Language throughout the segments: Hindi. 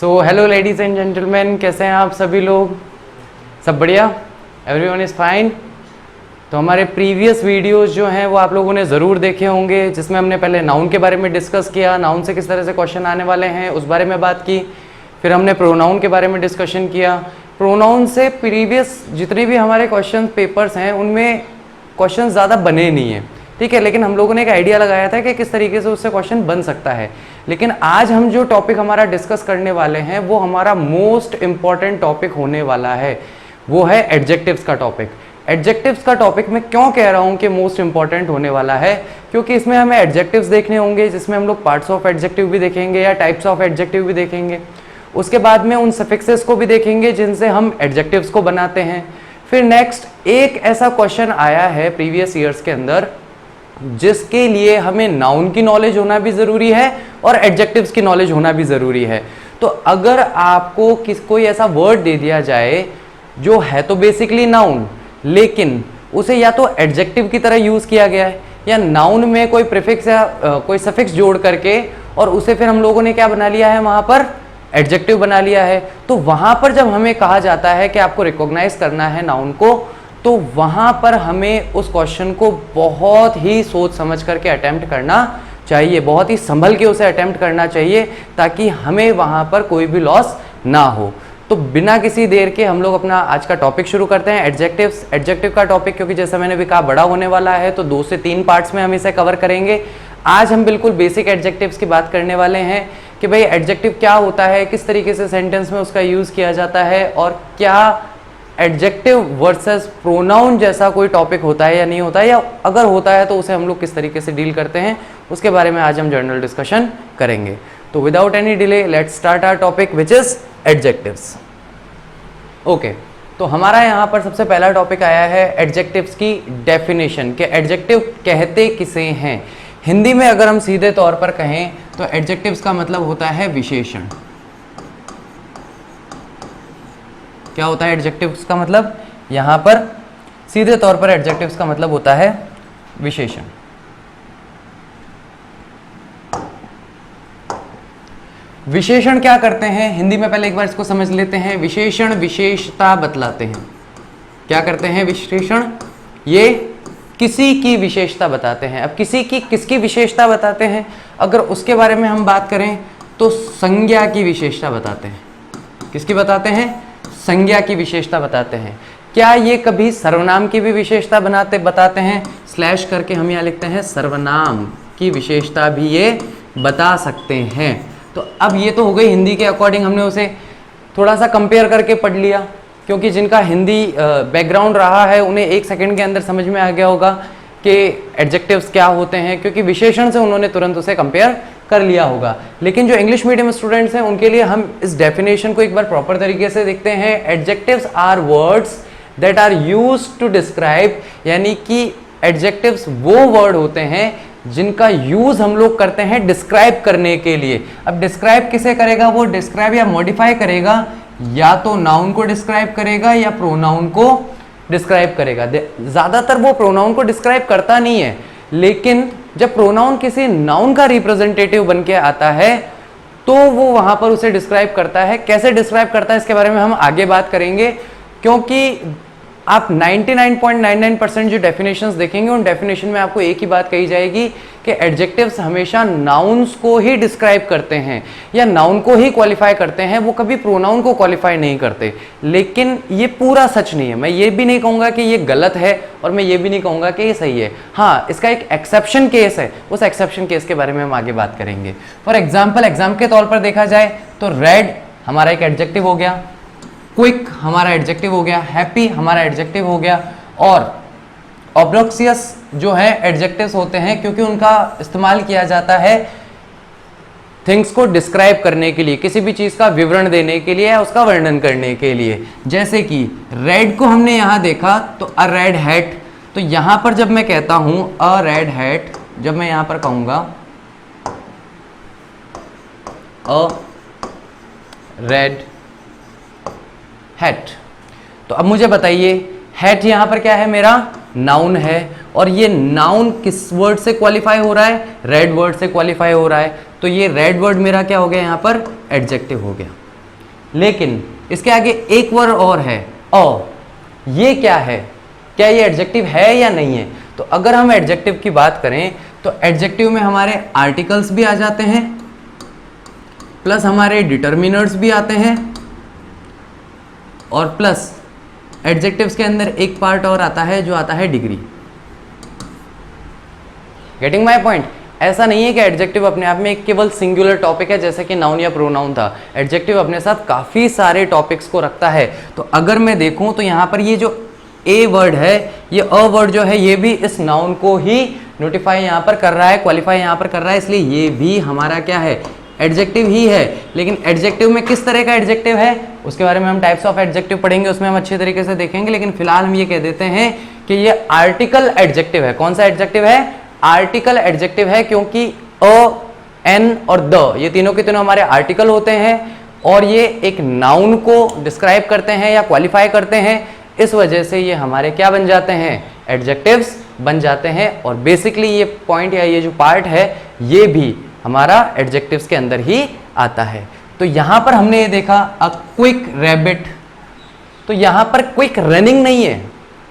So hello ladies and gentleman, कैसे हैं आप सभी लोग? सब बढ़िया? Everyone is fine. तो हमारे प्रीवियस वीडियोस जो हैं वो आप लोगों ने ज़रूर देखे होंगे, जिसमें हमने पहले नाउन के बारे में डिस्कस किया, नाउन से किस तरह से क्वेश्चन आने वाले हैं उस बारे में बात की। फिर हमने प्रोनाउन के बारे में डिस्कशन किया। प्रोनाउन से प्रीवियस जितने भी हमारे क्वेश्चन पेपर्स हैं उनमें क्वेश्चन ज़्यादा बने नहीं हैं, ठीक है, लेकिन हम लोगों ने एक आइडिया लगाया था कि किस तरीके से उससे क्वेश्चन बन सकता है। लेकिन आज हम जो टॉपिक हमारा डिस्कस करने वाले हैं वो हमारा मोस्ट इम्पॉर्टेंट टॉपिक होने वाला है, वो है एडजेक्टिव्स का टॉपिक। एडजेक्टिव्स का टॉपिक मैं क्यों कह रहा हूँ कि मोस्ट इंपॉर्टेंट होने वाला है, क्योंकि इसमें हमें एडजेक्टिव्स देखने होंगे, जिसमें हम लोग पार्ट्स ऑफ एडजेक्टिव भी देखेंगे या टाइप्स ऑफ एडजेक्टिव भी देखेंगे। उसके बाद में उन सफिक्सेस को भी देखेंगे जिनसे हम एडजेक्टिव्स को बनाते हैं। फिर नेक्स्ट एक ऐसा क्वेश्चन आया है प्रीवियस ईयर्स के अंदर जिसके लिए हमें नाउन की नॉलेज होना भी ज़रूरी है और एडजेक्टिव्स की नॉलेज होना भी ज़रूरी है। तो अगर आपको कोई ऐसा वर्ड दे दिया जाए जो है तो बेसिकली नाउन, लेकिन उसे या तो एडजेक्टिव की तरह यूज़ किया गया है या नाउन में कोई प्रीफिक्स या कोई सफिक्स जोड़ करके और उसे फिर हम लोगों ने क्या बना लिया है, वहाँ पर एडजेक्टिव बना लिया है, तो वहाँ पर जब हमें कहा जाता है कि आपको रिकॉग्नाइज करना है नाउन को, तो वहाँ पर हमें उस क्वेश्चन को बहुत ही सोच समझ करके अटेम्प्ट करना चाहिए, बहुत ही संभल के उसे अटेम्प्ट करना चाहिए ताकि हमें वहाँ पर कोई भी लॉस ना हो। तो बिना किसी देर के हम लोग अपना आज का टॉपिक शुरू करते हैं, एडजेक्टिव्स। एडजेक्टिव का टॉपिक क्योंकि जैसा मैंने भी कहा बड़ा होने वाला है, तो 2 से 3 पार्ट्स में हम इसे कवर करेंगे। आज हम बिल्कुल बेसिक एडजेक्टिव्स की बात करने वाले हैं कि भाई एडजेक्टिव क्या होता है, किस तरीके से सेंटेंस में उसका यूज़ किया जाता है और क्या एडजेक्टिव वर्सेस प्रोनाउन जैसा कोई टॉपिक होता है या नहीं होता है, या अगर होता है तो उसे हम लोग किस तरीके से डील करते हैं, उसके बारे में आज हम जनरल डिस्कशन करेंगे। तो without any delay let's start our topic which is adjectives. Okay, तो हमारा यहाँ पर सबसे पहला टॉपिक आया है एडजेक्टिव्स की डेफिनेशन, कि एडजेक्टिव कहते किसे हैं। हिंदी में अगर हम सीधे तौर पर कहें तो एडजेक्टिव्स का मतलब होता है विशेषण। क्या होता है एडजेक्टिव्स का मतलब? यहां पर सीधे तौर पर एडजेक्टिव्स का मतलब होता है विशेषण। विशेषण क्या करते हैं हिंदी में, पहले एक बार इसको समझ लेते हैं। विशेषण विशेषता बतलाते हैं। क्या करते हैं विशेषण? ये किसी की विशेषता बताते हैं। अब किसकी विशेषता बताते हैं, अगर उसके बारे में हम बात करें तो संज्ञा की विशेषता बताते हैं। किसकी बताते हैं? संज्ञा की विशेषता बताते हैं। क्या ये कभी सर्वनाम की भी विशेषता बताते हैं? स्लैश करके हम यहाँ लिखते हैं सर्वनाम की विशेषता भी ये बता सकते हैं। तो अब ये तो हो गई हिंदी के अकॉर्डिंग, हमने उसे थोड़ा सा कंपेयर करके पढ़ लिया, क्योंकि जिनका हिंदी बैकग्राउंड रहा है उन्हें 1 सेकंड के अंदर समझ में आ गया होगा कि एडजेक्टिव्स क्या होते हैं, क्योंकि विशेषण से उन्होंने तुरंत उसे कंपेयर कर लिया होगा। लेकिन जो इंग्लिश मीडियम स्टूडेंट्स हैं उनके लिए हम इस डेफिनेशन को एक बार प्रॉपर तरीके से देखते हैं। Adjectives are words that are used to describe, यानी कि एडजेक्टिव्स वो वर्ड होते हैं जिनका यूज हम लोग करते हैं डिस्क्राइब करने के लिए। अब डिस्क्राइब किसे करेगा? वो डिस्क्राइब या मॉडिफाई करेगा, या तो नाउन को डिस्क्राइब करेगा या प्रोनाउन को डिस्क्राइब करेगा। ज्यादातर वो प्रोनाउन को डिस्क्राइब करता नहीं है, लेकिन जब प्रोनाउन किसी नाउन का रिप्रेजेंटेटिव बन के आता है तो वो वहां पर उसे डिस्क्राइब करता है। कैसे डिस्क्राइब करता है इसके बारे में हम आगे बात करेंगे, क्योंकि आप 99.99% जो डेफिनेशंस देखेंगे उन डेफिनेशन में आपको एक ही बात कही जाएगी कि एडजेक्टिव्स हमेशा नाउन्स को ही डिस्क्राइब करते हैं या नाउन को ही क्वालिफाई करते हैं, वो कभी प्रोनाउन को क्वालिफाई नहीं करते। लेकिन ये पूरा सच नहीं है। मैं ये भी नहीं कहूँगा कि ये गलत है और मैं ये भी नहीं कहूँगा कि ये सही है। हाँ, इसका एक एक्सेप्शन केस है, उस एक्सेप्शन केस के बारे में हम आगे बात करेंगे। फॉर एग्जाम्पल के तौर पर देखा जाए तो रेड हमारा एक एडजेक्टिव हो गया, क्विक हमारा एडजेक्टिव हो गया, हैप्पी हमारा एडजेक्टिव हो गया, और ऑब्नॉक्सियस जो है एडजेक्टिव्स होते हैं क्योंकि उनका इस्तेमाल किया जाता है थिंग्स को डिस्क्राइब करने के लिए, किसी भी चीज का विवरण देने के लिए या उसका वर्णन करने के लिए। जैसे कि रेड को हमने यहां देखा तो अ रेड हैट, तो यहां पर जब मैं कहता हूं अ रेड हैट, जब मैं यहां पर कहूंगा अ रेड हैट, तो अब मुझे बताइए हैट यहां पर क्या है? मेरा नाउन है, और ये नाउन किस वर्ड से क्वालिफाई हो रहा है? रेड वर्ड से क्वालिफाई हो रहा है। तो ये रेड वर्ड मेरा क्या हो गया? यहाँ पर एडजेक्टिव हो गया। लेकिन इसके आगे एक वर्ड और है अ, ये क्या है, क्या ये एडजेक्टिव है या नहीं है? तो अगर हम एडजेक्टिव की बात करें तो एडजेक्टिव में हमारे आर्टिकल्स भी आ जाते हैं, प्लस हमारे डिटर्मिनर्स भी आते हैं, और प्लस एडजेक्टिव्स के अंदर एक पार्ट और आता है जो आता है डिग्री। Getting my point? ऐसा नहीं है कि एडजेक्टिव अपने आप में एक केवल सिंगुलर टॉपिक है जैसे कि नाउन या प्रोनाउन था। एडजेक्टिव अपने साथ काफ़ी सारे टॉपिक्स को रखता है। तो अगर मैं देखूं तो यहाँ पर ये जो ए वर्ड है, ये अ वर्ड जो है, ये भी इस नाउन को ही नोटिफाई यहाँ पर कर रहा है, क्वालिफाई यहाँ पर कर रहा है, इसलिए ये भी हमारा क्या है, एडजेक्टिव ही है। लेकिन एडजेक्टिव में किस तरह का एडजेक्टिव है उसके बारे में हम टाइप्स ऑफ एडजेक्टिव पढ़ेंगे, उसमें हम अच्छे तरीके से देखेंगे। लेकिन फिलहाल हम ये कह देते हैं कि ये आर्टिकल एडजेक्टिव है। कौन सा एडजेक्टिव है? आर्टिकल एडजेक्टिव है, क्योंकि अ, एन और द ये तीनों के तीनों हमारे आर्टिकल होते हैं और ये एक नाउन को डिस्क्राइब करते हैं या क्वालिफाई करते हैं। इस वजह से ये हमारे क्या बन जाते हैं, एडजेक्टिव्स बन जाते हैं। और बेसिकली ये पॉइंट या ये जो पार्ट है ये भी हमारा एडजेक्टिव्स के अंदर ही आता है। तो यहां पर हमने ये देखा अ क्विक रैबिट, तो यहां पर क्विक रनिंग नहीं है,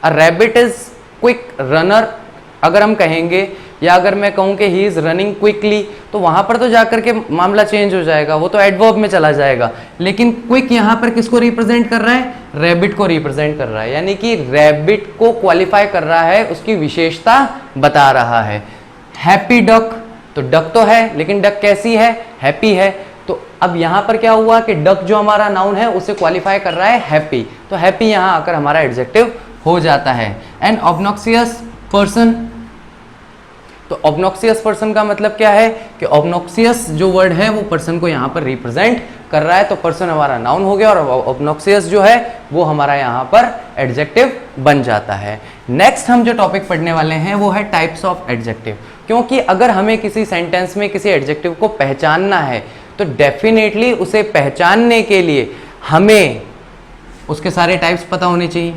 a rabbit is quick runner अगर हम कहेंगे, या अगर मैं कहूं कि ही इज रनिंग क्विकली, तो वहां पर तो जाकर के मामला चेंज हो जाएगा, वो तो एडवर्ब में चला जाएगा। लेकिन क्विक यहां पर किसको रिप्रेजेंट कर रहा है, रैबिट को रिप्रेजेंट कर रहा है, यानी कि रैबिट को क्वालिफाई कर रहा है, उसकी विशेषता बता रहा है। हैप्पी डक, तो डक तो है लेकिन डक कैसी है, हैप्पी है। तो अब यहां पर क्या हुआ कि डक जो हमारा नाउन है उसे क्वालिफाई कर रहा है हैप्पी, तो हैप्पी यहां आकर हमारा एडजेक्टिव हो जाता है। एंड ऑब्नॉक्सियस पर्सन, तो ऑब्नॉक्सियस पर्सन का मतलब क्या है कि ऑब्नॉक्सियस जो वर्ड है वो पर्सन को यहाँ पर रिप्रेजेंट कर रहा है, तो पर्सन हमारा नाउन हो गया और ऑब्नॉक्सियस जो है वो हमारा यहाँ पर एडजेक्टिव बन जाता है। नेक्स्ट हम जो टॉपिक पढ़ने वाले हैं वो है टाइप्स ऑफ एडजेक्टिव, क्योंकि अगर हमें किसी सेंटेंस में किसी एडजेक्टिव को पहचानना है तो डेफिनेटली उसे पहचानने के लिए हमें उसके सारे टाइप्स पता होने चाहिए,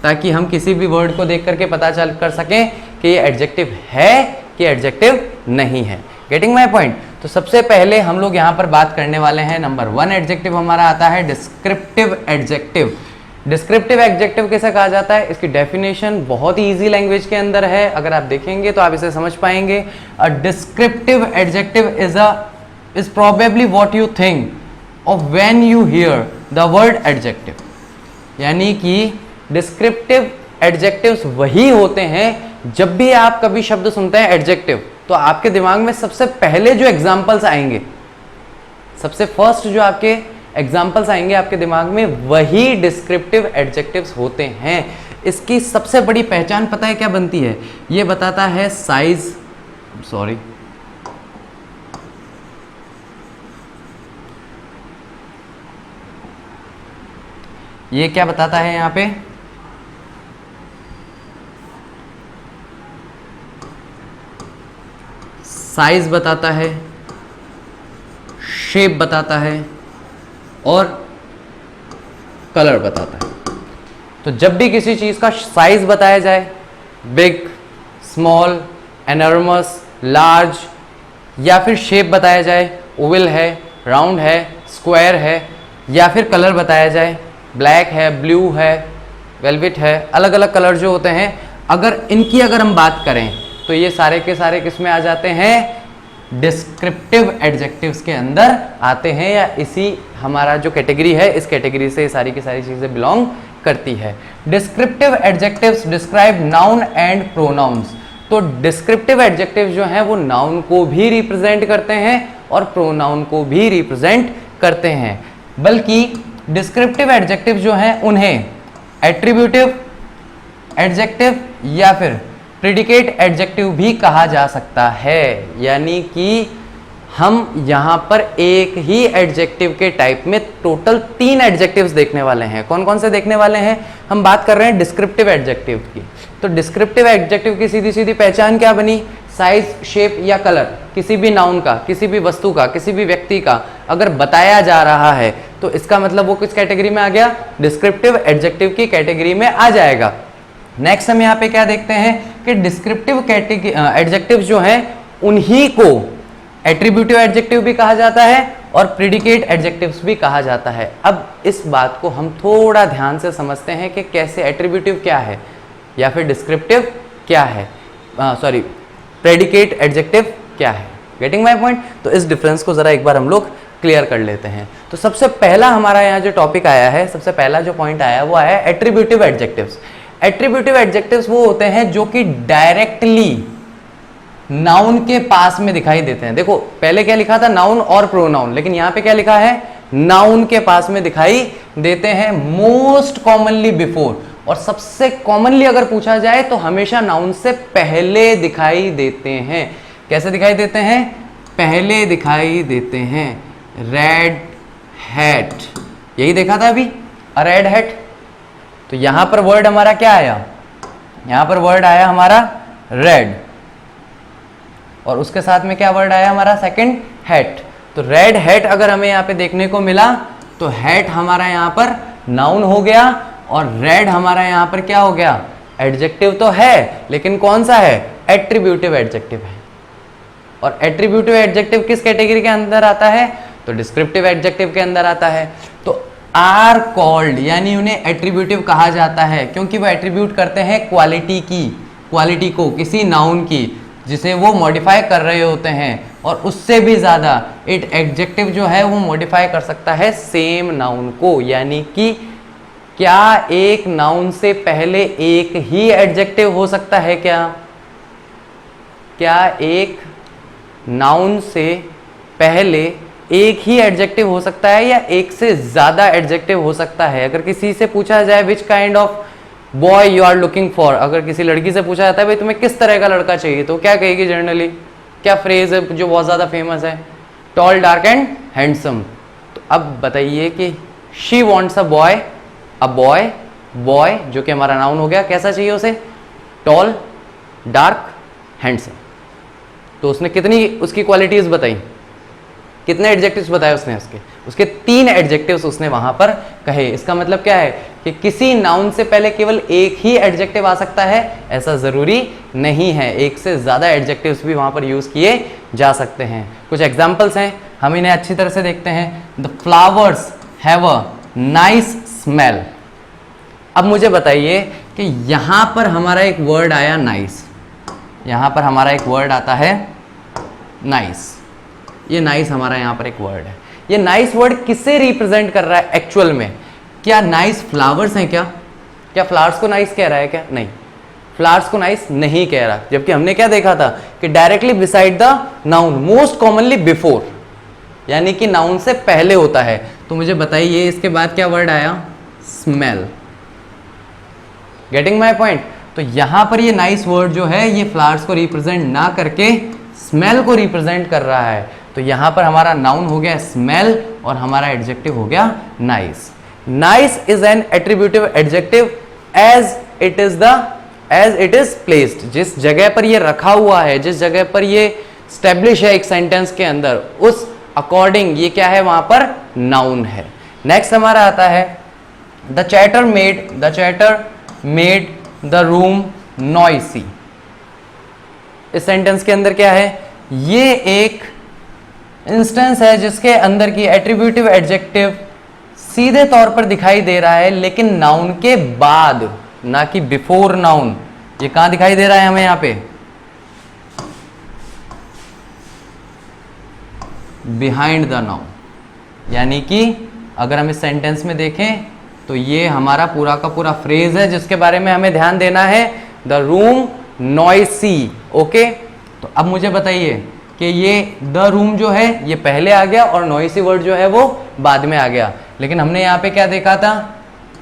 ताकि हम किसी भी वर्ड को देख करके पता चल कर सकें कि ये एडजेक्टिव है कि एडजेक्टिव नहीं है। Getting my point? तो सबसे पहले हम लोग यहाँ पर बात करने वाले हैं, नंबर 1 एडजेक्टिव हमारा आता है डिस्क्रिप्टिव एडजेक्टिव। डिस्क्रिप्टिव एडजेक्टिव कैसे कहा जाता है, इसकी डेफिनेशन बहुत ही ईजी लैंग्वेज के अंदर है, अगर आप देखेंगे तो आप इसे समझ पाएंगे। अ descriptive adjective is probably what you think of when you here the word adjective, यानी कि डिस्क्रिप्टिव एडजेक्टिव्स वही होते हैं जब भी आप कभी शब्द सुनते हैं एडजेक्टिव, तो आपके दिमाग में सबसे पहले जो एग्जाम्पल्स आएंगे, सबसे फर्स्ट जो आपके एग्जाम्पल्स आएंगे आपके दिमाग में, वही डिस्क्रिप्टिव एडजेक्टिव्स होते हैं। इसकी सबसे बड़ी पहचान पता है क्या बनती है, ये बताता है साइज, सॉरी ये क्या बताता है यहाँ पे, साइज बताता है, शेप बताता है और कलर बताता है। तो जब भी किसी चीज़ का साइज बताया जाए, बिग, स्मॉल, एनॉर्मस, लार्ज, या फिर शेप बताया जाए, ओवल है, राउंड है, स्क्वायर है, या फिर कलर बताया जाए, ब्लैक है, ब्लू है, वेलवेट है, अलग अलग कलर जो होते हैं, अगर इनकी अगर हम बात करें तो ये सारे के सारे किस में आ जाते हैं, डिस्क्रिप्टिव एडजेक्टिव्स के अंदर आते हैं, या इसी हमारा जो कैटेगरी है इस कैटेगरी से ये सारी की सारी चीज़ें बिलोंग करती है। Descriptive adjectives describe noun and pronouns, तो डिस्क्रिप्टिव एडजेक्टिव जो हैं वो नाउन को भी रिप्रेजेंट करते हैं और प्रोनाउन को भी रिप्रेजेंट करते हैं। बल्कि डिस्क्रिप्टिव एडजेक्टिव जो हैं उन्हें एट्रीब्यूटिव एडजेक्टिव या फिर प्रेडिकेट एडजेक्टिव भी कहा जा सकता है, यानी कि हम यहाँ पर एक ही एडजेक्टिव के टाइप में टोटल 3 एडजेक्टिव्स देखने वाले हैं। कौन कौन से देखने वाले हैं, हम बात कर रहे हैं डिस्क्रिप्टिव एडजेक्टिव की। तो डिस्क्रिप्टिव एडजेक्टिव की सीधी सीधी पहचान क्या बनी, साइज, शेप या कलर, किसी भी नाउन का, किसी भी वस्तु का, किसी भी व्यक्ति का अगर बताया जा रहा है तो इसका मतलब वो किस कैटेगरी में आ गया, डिस्क्रिप्टिव एडजेक्टिव की कैटेगरी में आ जाएगा। नेक्स्ट हम यहाँ पे क्या देखते हैं कि डिस्क्रिप्टिव एडजेक्टिव जो हैं उन्हीं को एट्रीब्यूटिव एडजेक्टिव भी कहा जाता है और प्रेडिकेट एडजेक्टिव्स भी कहा जाता है। अब इस बात को हम थोड़ा ध्यान से समझते हैं कि कैसे एट्रीब्यूटिव क्या है या फिर डिस्क्रिप्टिव क्या है, सॉरी प्रेडिकेट एडजेक्टिव क्या है। Getting my point? तो इस डिफरेंस को जरा एक बार हम लोग क्लियर कर लेते हैं। तो सबसे पहला हमारा यहाँ जो टॉपिक आया है, सबसे पहला जो पॉइंट आया वो आया एट्रीब्यूटिव एडजेक्टिव्स। एट्रीब्यूटिव एडजेक्टिव्स वो होते हैं जो कि डायरेक्टली नाउन के पास में दिखाई देते हैं। देखो पहले क्या लिखा था, नाउन और प्रोनाउन, लेकिन यहां पे क्या लिखा है, नाउन के पास में दिखाई देते हैं मोस्ट कॉमनली बिफोर, और सबसे कॉमनली अगर पूछा जाए तो हमेशा नाउन से पहले दिखाई देते हैं। कैसे दिखाई देते हैं? पहले दिखाई देते हैं। रेड हैट, यही देखा था अभी, अ रेड हैट। तो यहां पर वर्ड हमारा क्या आया, यहां पर वर्ड आया हमारा रेड, और उसके साथ में क्या वर्ड आया हमारा, सेकंड हैट। तो रेड हैट अगर हमें यहाँ पे देखने को मिला तो हैट हमारा यहाँ पर नाउन हो गया और रेड हमारा यहाँ पर क्या हो गया, एडजेक्टिव तो है, लेकिन कौन सा है, एट्रीब्यूटिव एडजेक्टिव है। और एट्रीब्यूटिव एडजेक्टिव किस कैटेगरी के अंदर आता है, तो डिस्क्रिप्टिव एडजेक्टिव के अंदर आता है। तो आर कॉल्ड, यानी उन्हें एट्रीब्यूटिव कहा जाता है क्योंकि वो एट्रीब्यूट करते हैं क्वालिटी की, क्वालिटी को किसी नाउन की जिसे वो मॉडिफाई कर रहे होते हैं, और उससे भी ज़्यादा इट एडजेक्टिव जो है वो मॉडिफाई कर सकता है सेम नाउन को। यानी कि क्या एक नाउन से पहले एक ही एडजेक्टिव हो सकता है क्या एक नाउन से पहले एक ही एडजेक्टिव हो सकता है या एक से ज़्यादा एडजेक्टिव हो सकता है? अगर किसी से पूछा जाए which kind of boy you are looking for, अगर किसी लड़की से पूछा जाता है भाई तुम्हें किस तरह का लड़का चाहिए, तो क्या कहेगी जनरली, क्या फ्रेज है जो बहुत ज़्यादा फेमस है, टॉल डार्क एंड हैंडसम। तो अब बताइए कि she wants a boy, boy जो कि हमारा नाउन हो गया, कैसा चाहिए उसे, टॉल डार्क हैंडसम। तो उसने कितनी उसकी क्वालिटीज़ बताई, कितने एडजेक्टिव्स बताए उसके 3 एडजेक्टिव्स उसने वहां पर कहे। इसका मतलब क्या है कि किसी नाउन से पहले केवल एक ही एडजेक्टिव आ सकता है, ऐसा जरूरी नहीं है, एक से ज्यादा एडजेक्टिव्स भी वहां पर यूज किए जा सकते हैं। कुछ एग्जांपल्स हैं, हम इन्हें अच्छी तरह से देखते हैं। The flowers have a nice smell. अब मुझे बताइए कि यहां पर हमारा एक वर्ड आया नाइस, यहां पर हमारा एक वर्ड आता है नाइस, ये नाइस हमारा यहाँ पर एक वर्ड है। ये नाइस वर्ड किसे रिप्रेजेंट कर रहा है एक्चुअल में? क्या नाइस फ्लावर्स हैं क्या फ्लावर्स को नाइस कह रहा है क्या? नहीं, फ्लावर्स को नाइस नहीं कह रहा, जबकि हमने क्या देखा था कि directly beside the noun, most commonly before, यानी कि नाउन से पहले होता है। तो मुझे बताइए इसके बाद क्या वर्ड आया, स्मेल। Getting my point? तो यहां पर ये नाइस वर्ड जो है ये फ्लावर्स को रिप्रेजेंट ना करके स्मेल को रिप्रेजेंट कर रहा है। तो यहां पर हमारा नाउन हो गया स्मेल और हमारा एडजेक्टिव हो गया nice. Nice is an attributive adjective as it is placed, जिस जगह पर ये रखा हुआ है, जिस जगह पर ये स्टैब्लिश है एक सेंटेंस के अंदर, उस अकॉर्डिंग ये क्या है, वहां पर नाउन है। नेक्स्ट हमारा आता है the chatter made the room noisy. इस सेंटेंस के अंदर क्या है, ये एक इंस्टेंस है जिसके अंदर की एट्रीब्यूटिव एडजेक्टिव सीधे तौर पर दिखाई दे रहा है लेकिन नाउन के बाद, ना कि बिफोर नाउन। ये कहां दिखाई दे रहा है हमें, यहां पे बिहाइंड द नाउन। यानी कि अगर हम इस सेंटेंस में देखें तो ये हमारा पूरा का पूरा फ्रेज है जिसके बारे में हमें ध्यान देना है, द रूम नॉइसी। ओके, तो अब मुझे बताइए कि ये द रूम जो है ये पहले आ गया और नॉइसी वर्ड जो है वो बाद में आ गया, लेकिन हमने यहाँ पे क्या देखा था,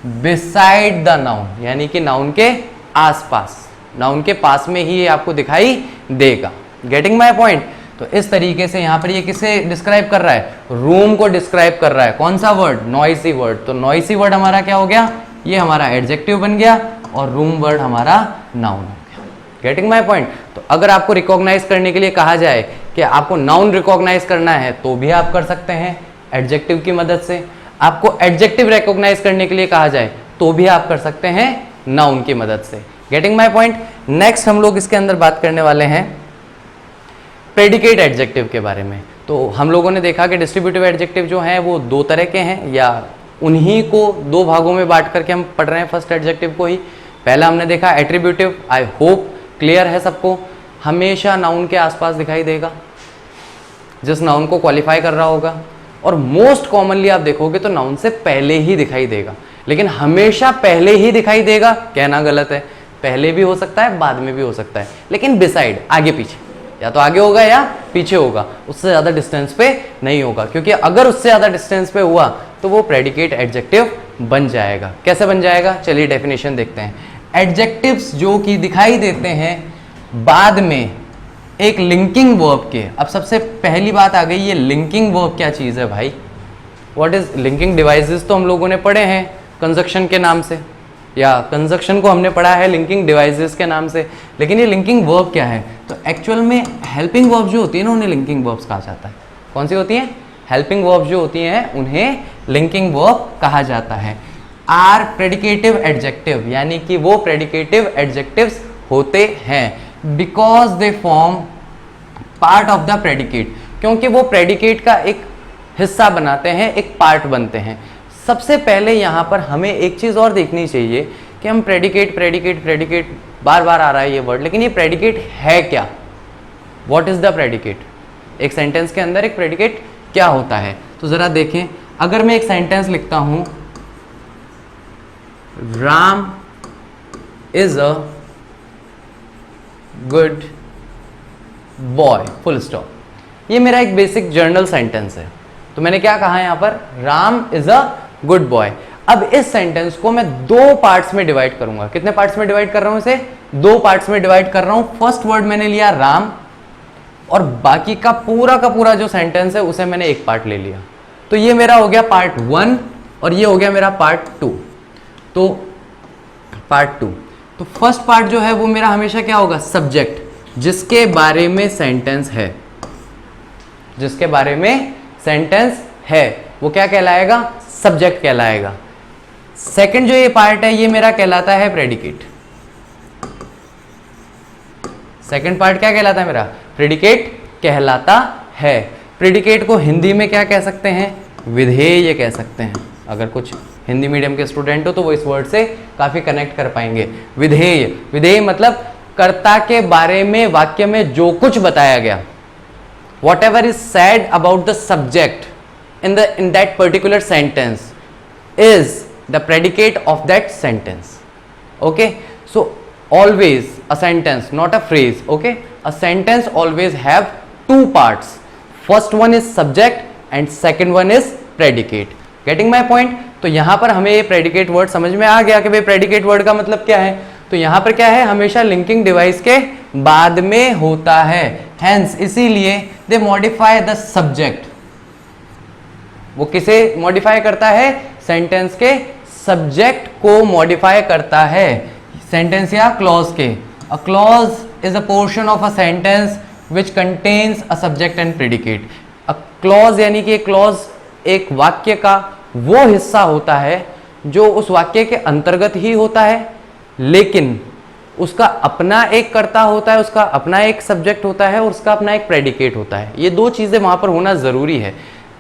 बिसाइड द नाउन, यानी कि नाउन के आसपास, नाउन के पास में ही ये आपको दिखाई देगा। Getting my point? तो इस तरीके से यहाँ पर ये किसे डिस्क्राइब कर रहा है, रूम को डिस्क्राइब कर रहा है। कौन सा वर्ड, नॉइसी वर्ड। तो नॉइसी वर्ड हमारा क्या हो गया, ये हमारा एडजेक्टिव बन गया और रूम वर्ड हमारा नाउन हो गया। Getting my point? तो अगर आपको रिकॉग्नाइज करने के लिए कहा जाए कि आपको नाउन रिकॉग्नाइज करना है तो भी आप कर सकते हैं एडजेक्टिव की मदद से, आपको एडजेक्टिव रिकॉग्नाइज करने के लिए कहा जाए तो भी आप कर सकते हैं नाउन की मदद से। Getting my point? नेक्स्ट हम लोग इसके अंदर बात करने वाले हैं प्रेडिकेट एडजेक्टिव के बारे में। तो हम लोगों ने देखा कि डिस्ट्रीब्यूटिव एडजेक्टिव जो हैं वो दो तरह के हैं, या उन्हीं को दो भागों में बांट करके हम पढ़ रहे हैं फर्स्ट एडजेक्टिव को ही। पहला हमने देखा एट्रीब्यूटिव, आई होप क्लियर है सबको, हमेशा नाउन के आसपास दिखाई देगा, जिस नाउन को क्वालिफाई कर रहा होगा, और मोस्ट कॉमनली आप देखोगे तो नाउन से पहले ही दिखाई देगा। लेकिन हमेशा पहले ही दिखाई देगा कहना गलत है, पहले भी हो सकता है, बाद में भी हो सकता है, लेकिन बिसाइड, आगे पीछे, या तो आगे होगा या पीछे होगा, उससे ज़्यादा डिस्टेंस पे नहीं होगा, क्योंकि अगर उससे ज़्यादा डिस्टेंस पे हुआ तो वो प्रेडिकेट एडजेक्टिव बन जाएगा। कैसे बन जाएगा, चलिए डेफिनेशन देखते हैं। एडजेक्टिव्स जो कि दिखाई देते हैं बाद में एक लिंकिंग वर्ब के। अब सबसे पहली बात आ गई, ये लिंकिंग वर्ब क्या चीज़ है भाई? What is linking devices? तो हम लोगों ने पढ़े हैं कंजक्शन के नाम से, या कंजक्शन को हमने पढ़ा है लिंकिंग डिवाइसेस के नाम से, लेकिन ये लिंकिंग वर्ब क्या है? तो एक्चुअल में हेल्पिंग वर्ब जो होती है ना, उन्हें लिंकिंग वर्ब्स कहा जाता है। कौन सी होती हैं? हेल्पिंग वर्ब जो होती हैं उन्हें लिंकिंग वर्ब कहा जाता है। आर प्रेडिकेटिव एडजेक्टिव, यानी कि वो प्रेडिकेटिव एडजेक्टिव्स होते हैं because they form part of the predicate, क्योंकि वो प्रेडिकेट का एक हिस्सा बनाते हैं, एक पार्ट बनते हैं। सबसे पहले यहाँ पर हमें एक चीज़ और देखनी चाहिए कि हम प्रेडिकेट प्रेडिकेट प्रेडिकेट बार बार आ रहा है ये वर्ड, लेकिन ये प्रेडिकेट है क्या? What is the predicate? एक सेंटेंस के अंदर एक प्रेडिकेट क्या होता है? तो ज़रा देखें, अगर मैं एक सेंटेंस लिखता हूं, Ram is a good boy, full stop, ये मेरा एक बेसिक जर्नल सेंटेंस है। तो मैंने क्या कहा यहां पर? Ram is a good boy. अब इस सेंटेंस को मैं दो पार्ट्स में डिवाइड करूंगा। कितने पार्ट्स में डिवाइड कर रहा हूं इसे? दो पार्ट्स में डिवाइड कर रहा हूं। फर्स्ट वर्ड मैंने लिया राम, और बाकी का पूरा जो सेंटेंस है उसे मैंने एक पार्ट ले लिया। तो ये मेरा हो गया पार्ट 1 और ये हो गया मेरा पार्ट 2। तो पार्ट 2, तो फर्स्ट पार्ट जो है वो मेरा हमेशा क्या होगा? सब्जेक्ट, जिसके बारे में सेंटेंस है, जिसके बारे में सेंटेंस है वो क्या कहलाएगा? सब्जेक्ट कहलाएगा। सेकंड जो ये पार्ट है ये मेरा कहलाता है प्रेडिकेट। सेकंड पार्ट क्या कहलाता है मेरा? प्रेडिकेट कहलाता है। प्रेडिकेट को हिंदी में क्या कह सकते हैं? विधेय कह सकते हैं। अगर कुछ हिंदी मीडियम के स्टूडेंट हो तो वो इस वर्ड से काफी कनेक्ट कर पाएंगे। विधेय, विधेय मतलब कर्ता के बारे में वाक्य में जो कुछ बताया गया, whatever is said about the subject in that particular sentence is the predicate of that sentence. Okay, so always a sentence, not a phrase. Okay, a sentence always have two parts. First one is subject and second one is predicate. Getting my point? तो यहाँ पर हमें ये predicate word समझ में आ गया कि भाई predicate word का मतलब क्या है। तो यहाँ पर क्या है? हमेशा लिंकिंग डिवाइस के बाद में होता है, हेंस इसीलिए दे मॉडिफाई द सब्जेक्ट। वो किसे मॉडिफाई करता है? सेंटेंस के सब्जेक्ट को मॉडिफाई करता है, सेंटेंस या क्लॉज के। A clause is a portion of a sentence which contains a subject and predicate. A clause यानी कि क्लॉज एक वाक्य का वो हिस्सा होता है जो उस वाक्य के अंतर्गत ही होता है, लेकिन उसका अपना एक कर्ता होता है, उसका अपना एक सब्जेक्ट होता है और उसका अपना एक प्रेडिकेट होता है। ये दो चीज़ें वहाँ पर होना ज़रूरी है,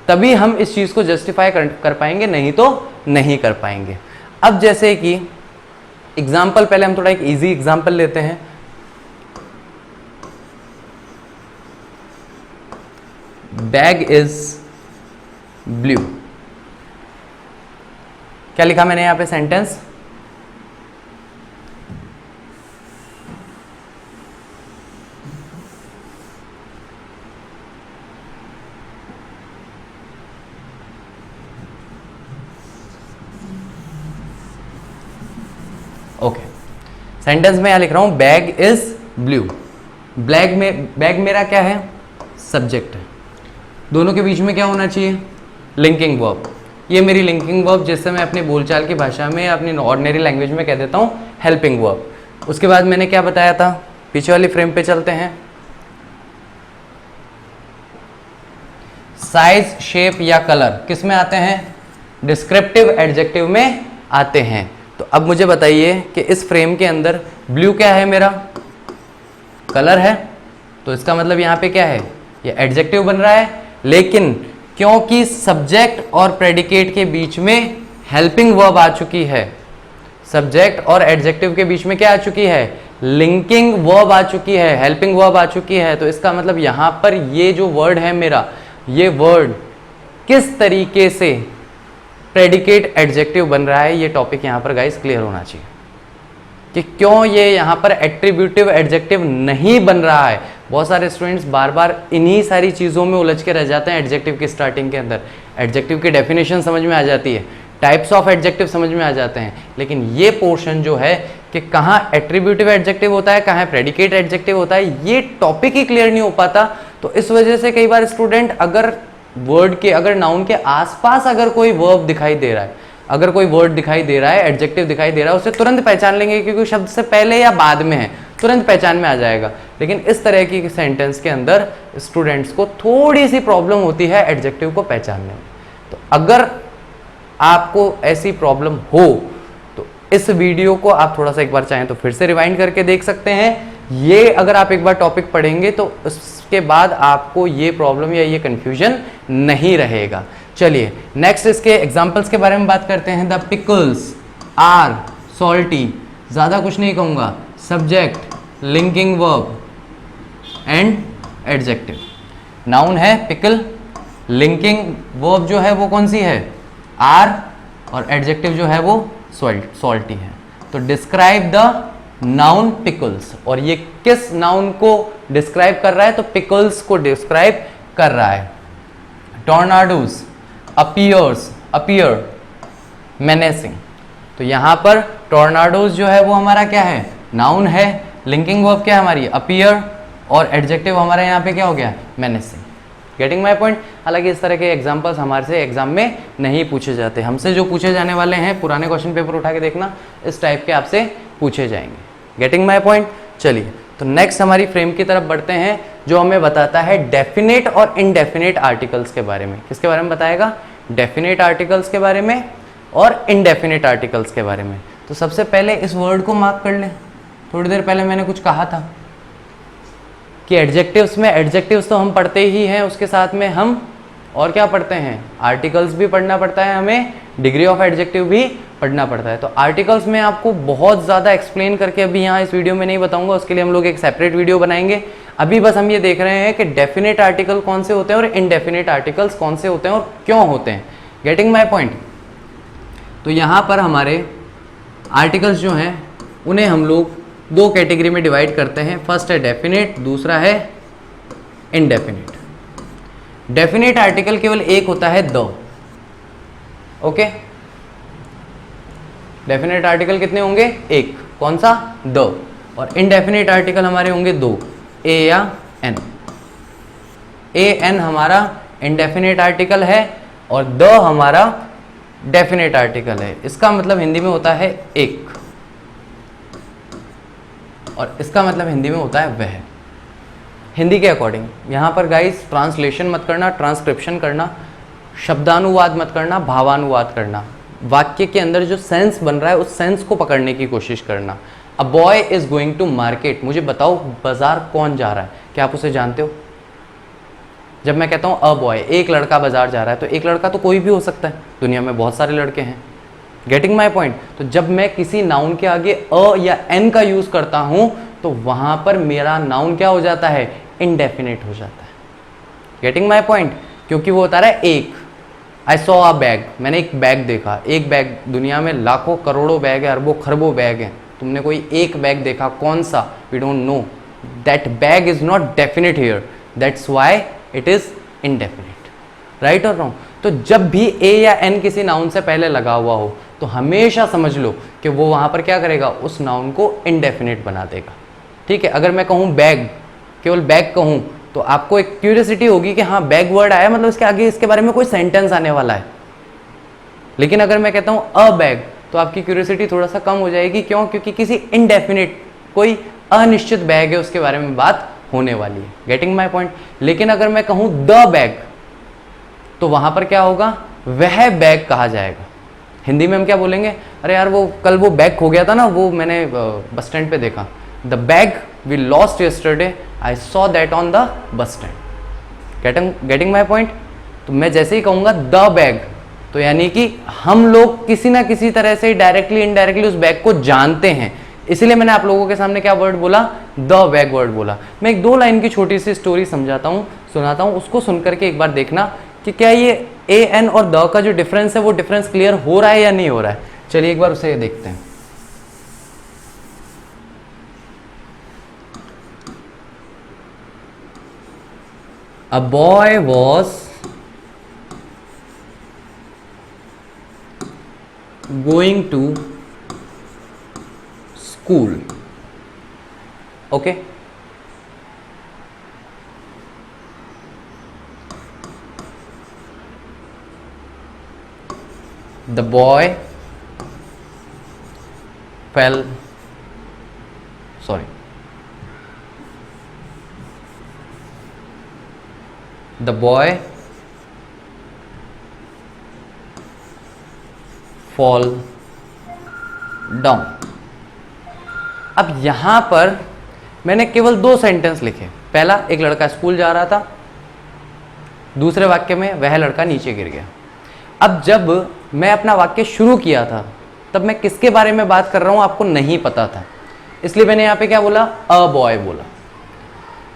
तभी हम इस चीज़ को जस्टिफाई कर पाएंगे, नहीं तो नहीं कर पाएंगे। अब जैसे कि एग्जाम्पल, पहले हम थोड़ा एक इजी एग्जाम्पल लेते हैं। Bag is blue. क्या लिखा मैंने यहाँ पे सेंटेंस? ओके, सेंटेंस में यहां लिख रहा हूं बैग इज ब्लू। बैग मेरा क्या है? सब्जेक्ट है। दोनों के बीच में क्या होना चाहिए? Linking verb. ये मेरी लिंकिंग वर्ब, जिससे मैं अपनी बोलचाल की भाषा में, अपनी ऑर्डिनरी लैंग्वेज में कह देता हूं हेल्पिंग वर्ब। उसके बाद मैंने क्या बताया था? पीछे वाली फ्रेम पे चलते हैं। साइज, शेप या कलर किस में आते हैं? डिस्क्रिप्टिव एडजेक्टिव में आते हैं। तो अब मुझे बताइए कि इस फ्रेम के अंदर ब्लू क्या है? मेरा कलर है। तो इसका मतलब यहाँ पे क्या है? ये एडजेक्टिव बन रहा है, लेकिन क्योंकि सब्जेक्ट और प्रेडिकेट के बीच में हेल्पिंग वर्ब आ चुकी है, सब्जेक्ट और एडजेक्टिव के बीच में क्या आ चुकी है, लिंकिंग वर्ब आ चुकी है, हेल्पिंग वर्ब आ चुकी है, तो इसका मतलब यहां पर ये जो वर्ड है मेरा, ये वर्ड किस तरीके से प्रेडिकेट एडजेक्टिव बन रहा है, ये टॉपिक यहां पर गाइस क्लियर होना चाहिए कि क्यों ये यहां पर एट्रीब्यूटिव एडजेक्टिव नहीं बन रहा है। बहुत सारे स्टूडेंट्स बार बार इन्हीं सारी चीज़ों में उलझ के रह जाते हैं। एडजेक्टिव की स्टार्टिंग के अंदर एडजेक्टिव की डेफिनेशन समझ में आ जाती है, टाइप्स ऑफ एडजेक्टिव समझ में आ जाते हैं, लेकिन ये पोर्शन जो है कि कहाँ एट्रीब्यूटिव एडजेक्टिव होता है, कहाँ प्रेडिकेट एडजेक्टिव होता है, ये टॉपिक ही क्लियर नहीं हो पाता। तो इस वजह से कई बार स्टूडेंट अगर वर्ड के, अगर नाउन के आसपास अगर कोई वर्ब दिखाई दे रहा है, अगर कोई वर्ड दिखाई दे रहा है, एडजेक्टिव दिखाई दे रहा है, उसे तुरंत पहचान लेंगे क्योंकि शब्द से पहले या बाद में है, तुरंत पहचान में आ जाएगा। लेकिन इस तरह की सेंटेंस के अंदर स्टूडेंट्स को थोड़ी सी प्रॉब्लम होती है एडजेक्टिव को पहचानने में। तो अगर आपको ऐसी प्रॉब्लम हो तो इस वीडियो को आप थोड़ा सा एक बार चाहें तो फिर से रिवाइंड करके देख सकते हैं। ये अगर आप एक बार टॉपिक पढ़ेंगे तो उसके बाद आपको ये प्रॉब्लम या ये कंफ्यूजन नहीं रहेगा। चलिए नेक्स्ट इसके एग्जांपल्स के बारे में बात करते हैं। द पिकल्स आर सॉल्टी, ज़्यादा कुछ नहीं कहूँगा, subject, linking verb and adjective. Noun है पिकल, लिंकिंग वर्ब जो है वो कौन सी है, आर, और एडजेक्टिव जो है वो सॉल्टी है। तो डिस्क्राइब द नाउन पिकल्स, और ये किस नाउन को डिस्क्राइब कर रहा है, तो पिकल्स को डिस्क्राइब कर रहा है। टॉर्नाडोज अपीयर मेनेसिंग, तो यहां पर टॉर्नाडोज जो है वो हमारा क्या है, नाउन है, लिंकिंग वर्ब क्या है हमारी अपीयर, और एडजेक्टिव हमारा यहाँ पे क्या हो गया, मेनेसिंग। Getting my point. हालांकि इस तरह के एग्जाम्पल्स हमारे से एग्जाम में नहीं पूछे जाते, हमसे जो पूछे जाने वाले हैं पुराने क्वेश्चन पेपर उठा के देखना, इस टाइप के आपसे पूछे जाएंगे। Getting my point. चलिए तो नेक्स्ट हमारी फ्रेम की तरफ बढ़ते हैं, जो हमें बताता है डेफिनेट और इनडेफिनेट आर्टिकल्स के बारे में। किसके बारे में बताएगा, डेफिनेट आर्टिकल्स के बारे में और इनडेफिनेट आर्टिकल्स के बारे में। तो सबसे पहले इस वर्ड को मार्क कर लें। थोड़ी देर पहले मैंने कुछ कहा था कि एडजेक्टिव्स में, एडजेक्टिव्स तो हम पढ़ते ही हैं, उसके साथ में हम और क्या पढ़ते हैं, आर्टिकल्स भी पढ़ना पड़ता है, हमें डिग्री ऑफ एडजेक्टिव भी पढ़ना पड़ता है। तो आर्टिकल्स में आपको बहुत ज़्यादा एक्सप्लेन करके अभी यहाँ इस वीडियो में नहीं बताऊंगा, उसके लिए हम लोग एक सेपरेट वीडियो बनाएंगे। अभी बस हम ये देख रहे हैं कि डेफिनेट आर्टिकल कौन से होते हैं और इनडेफिनेट आर्टिकल्स कौन से होते हैं और क्यों होते हैं। Getting my point. तो यहाँ पर हमारे आर्टिकल्स जो हैं उन्हें हम लोग दो कैटेगरी में डिवाइड करते हैं। फर्स्ट है डेफिनेट, दूसरा है इनडेफिनेट। डेफिनेट आर्टिकल केवल एक होता है द, ओके। डेफिनेट आर्टिकल कितने होंगे, एक, कौन सा, द। और इनडेफिनेट आर्टिकल हमारे होंगे दो, ए या एन। ए एन हमारा इनडेफिनेट आर्टिकल है और द हमारा डेफिनेट आर्टिकल है। इसका मतलब हिंदी में होता है एक, और इसका मतलब हिंदी में होता है वह। हिंदी के अकॉर्डिंग यहाँ पर गाइस ट्रांसलेशन मत करना, ट्रांसक्रिप्शन करना, शब्दानुवाद मत करना, भावानुवाद करना। वाक्य के अंदर जो सेंस बन रहा है उस सेंस को पकड़ने की कोशिश करना। A boy is going to market, मुझे बताओ बाजार कौन जा रहा है, क्या आप उसे जानते हो? जब मैं कहता हूँ अ बॉय, एक लड़का बाजार जा रहा है, तो एक लड़का तो कोई भी हो सकता है, दुनिया में बहुत सारे लड़के हैं। Getting my point. तो जब मैं किसी नाउन के आगे अ या एन का यूज करता हूं तो वहां पर मेरा नाउन क्या हो जाता है, इनडेफिनेट हो जाता है। Getting my point. क्योंकि वो होता है एक, आई सॉ अ बैग, मैंने एक बैग देखा। एक बैग, दुनिया में लाखों करोड़ों बैग है, अरबों खरबों बैग हैं, तुमने कोई एक बैग देखा, कौन सा, we don't know. That bag is not definite here, that's why it is indefinite. Right और रॉन्ग? तो जब भी ए या एन किसी नाउन से पहले लगा हुआ हो तो हमेशा समझ लो कि वो वहां पर क्या करेगा, उस नाउन को इनडेफिनेट बना देगा। ठीक है, अगर मैं कहूँ बैग, केवल बैग कहूँ तो आपको एक क्यूरियोसिटी होगी कि हाँ बैग वर्ड आया, मतलब इसके आगे इसके बारे में कोई सेंटेंस आने वाला है। लेकिन अगर मैं कहता हूँ अ बैग तो आपकी क्यूरियोसिटी थोड़ा सा कम हो जाएगी। क्यों? क्योंकि किसी इनडेफिनेट, कोई अनिश्चित बैग है, उसके बारे में बात होने वाली है। Getting my point. लेकिन अगर मैं कहूँ द बैग तो वहां पर क्या होगा, वह बैग कहा जाएगा। हिंदी में हम क्या बोलेंगे, अरे यार वो कल वो बैग खो गया था ना, वो मैंने बस स्टैंड पे देखा। The bag we lost yesterday, I saw that on the bus stand. Getting my point. तो मैं जैसे ही कहूँगा द बैग, तो यानी कि हम लोग किसी ना किसी तरह से डायरेक्टली इनडायरेक्टली उस बैग को जानते हैं, इसलिए मैंने आप लोगों के सामने क्या वर्ड बोला, द बैग वर्ड बोला। मैं एक 2 लाइन की छोटी सी स्टोरी समझाता हूँ, सुनाता हूँ, उसको सुनकर के एक बार देखना कि क्या ये ए एन और द का जो डिफरेंस है वो डिफरेंस क्लियर हो रहा है या नहीं हो रहा है। चलिए एक बार उसे देखते हैं। A boy was going to school. Okay. The boy fell. Sorry. The boy fall down। अब यहां पर मैंने केवल 2 सेंटेंस लिखे। पहला, एक लड़का स्कूल जा रहा था, दूसरे वाक्य में वह लड़का नीचे गिर गया। अब जब मैं अपना वाक्य शुरू किया था तब मैं किसके बारे में बात कर रहा हूं आपको नहीं पता था, इसलिए मैंने यहां पे क्या बोला, अ बॉय बोला।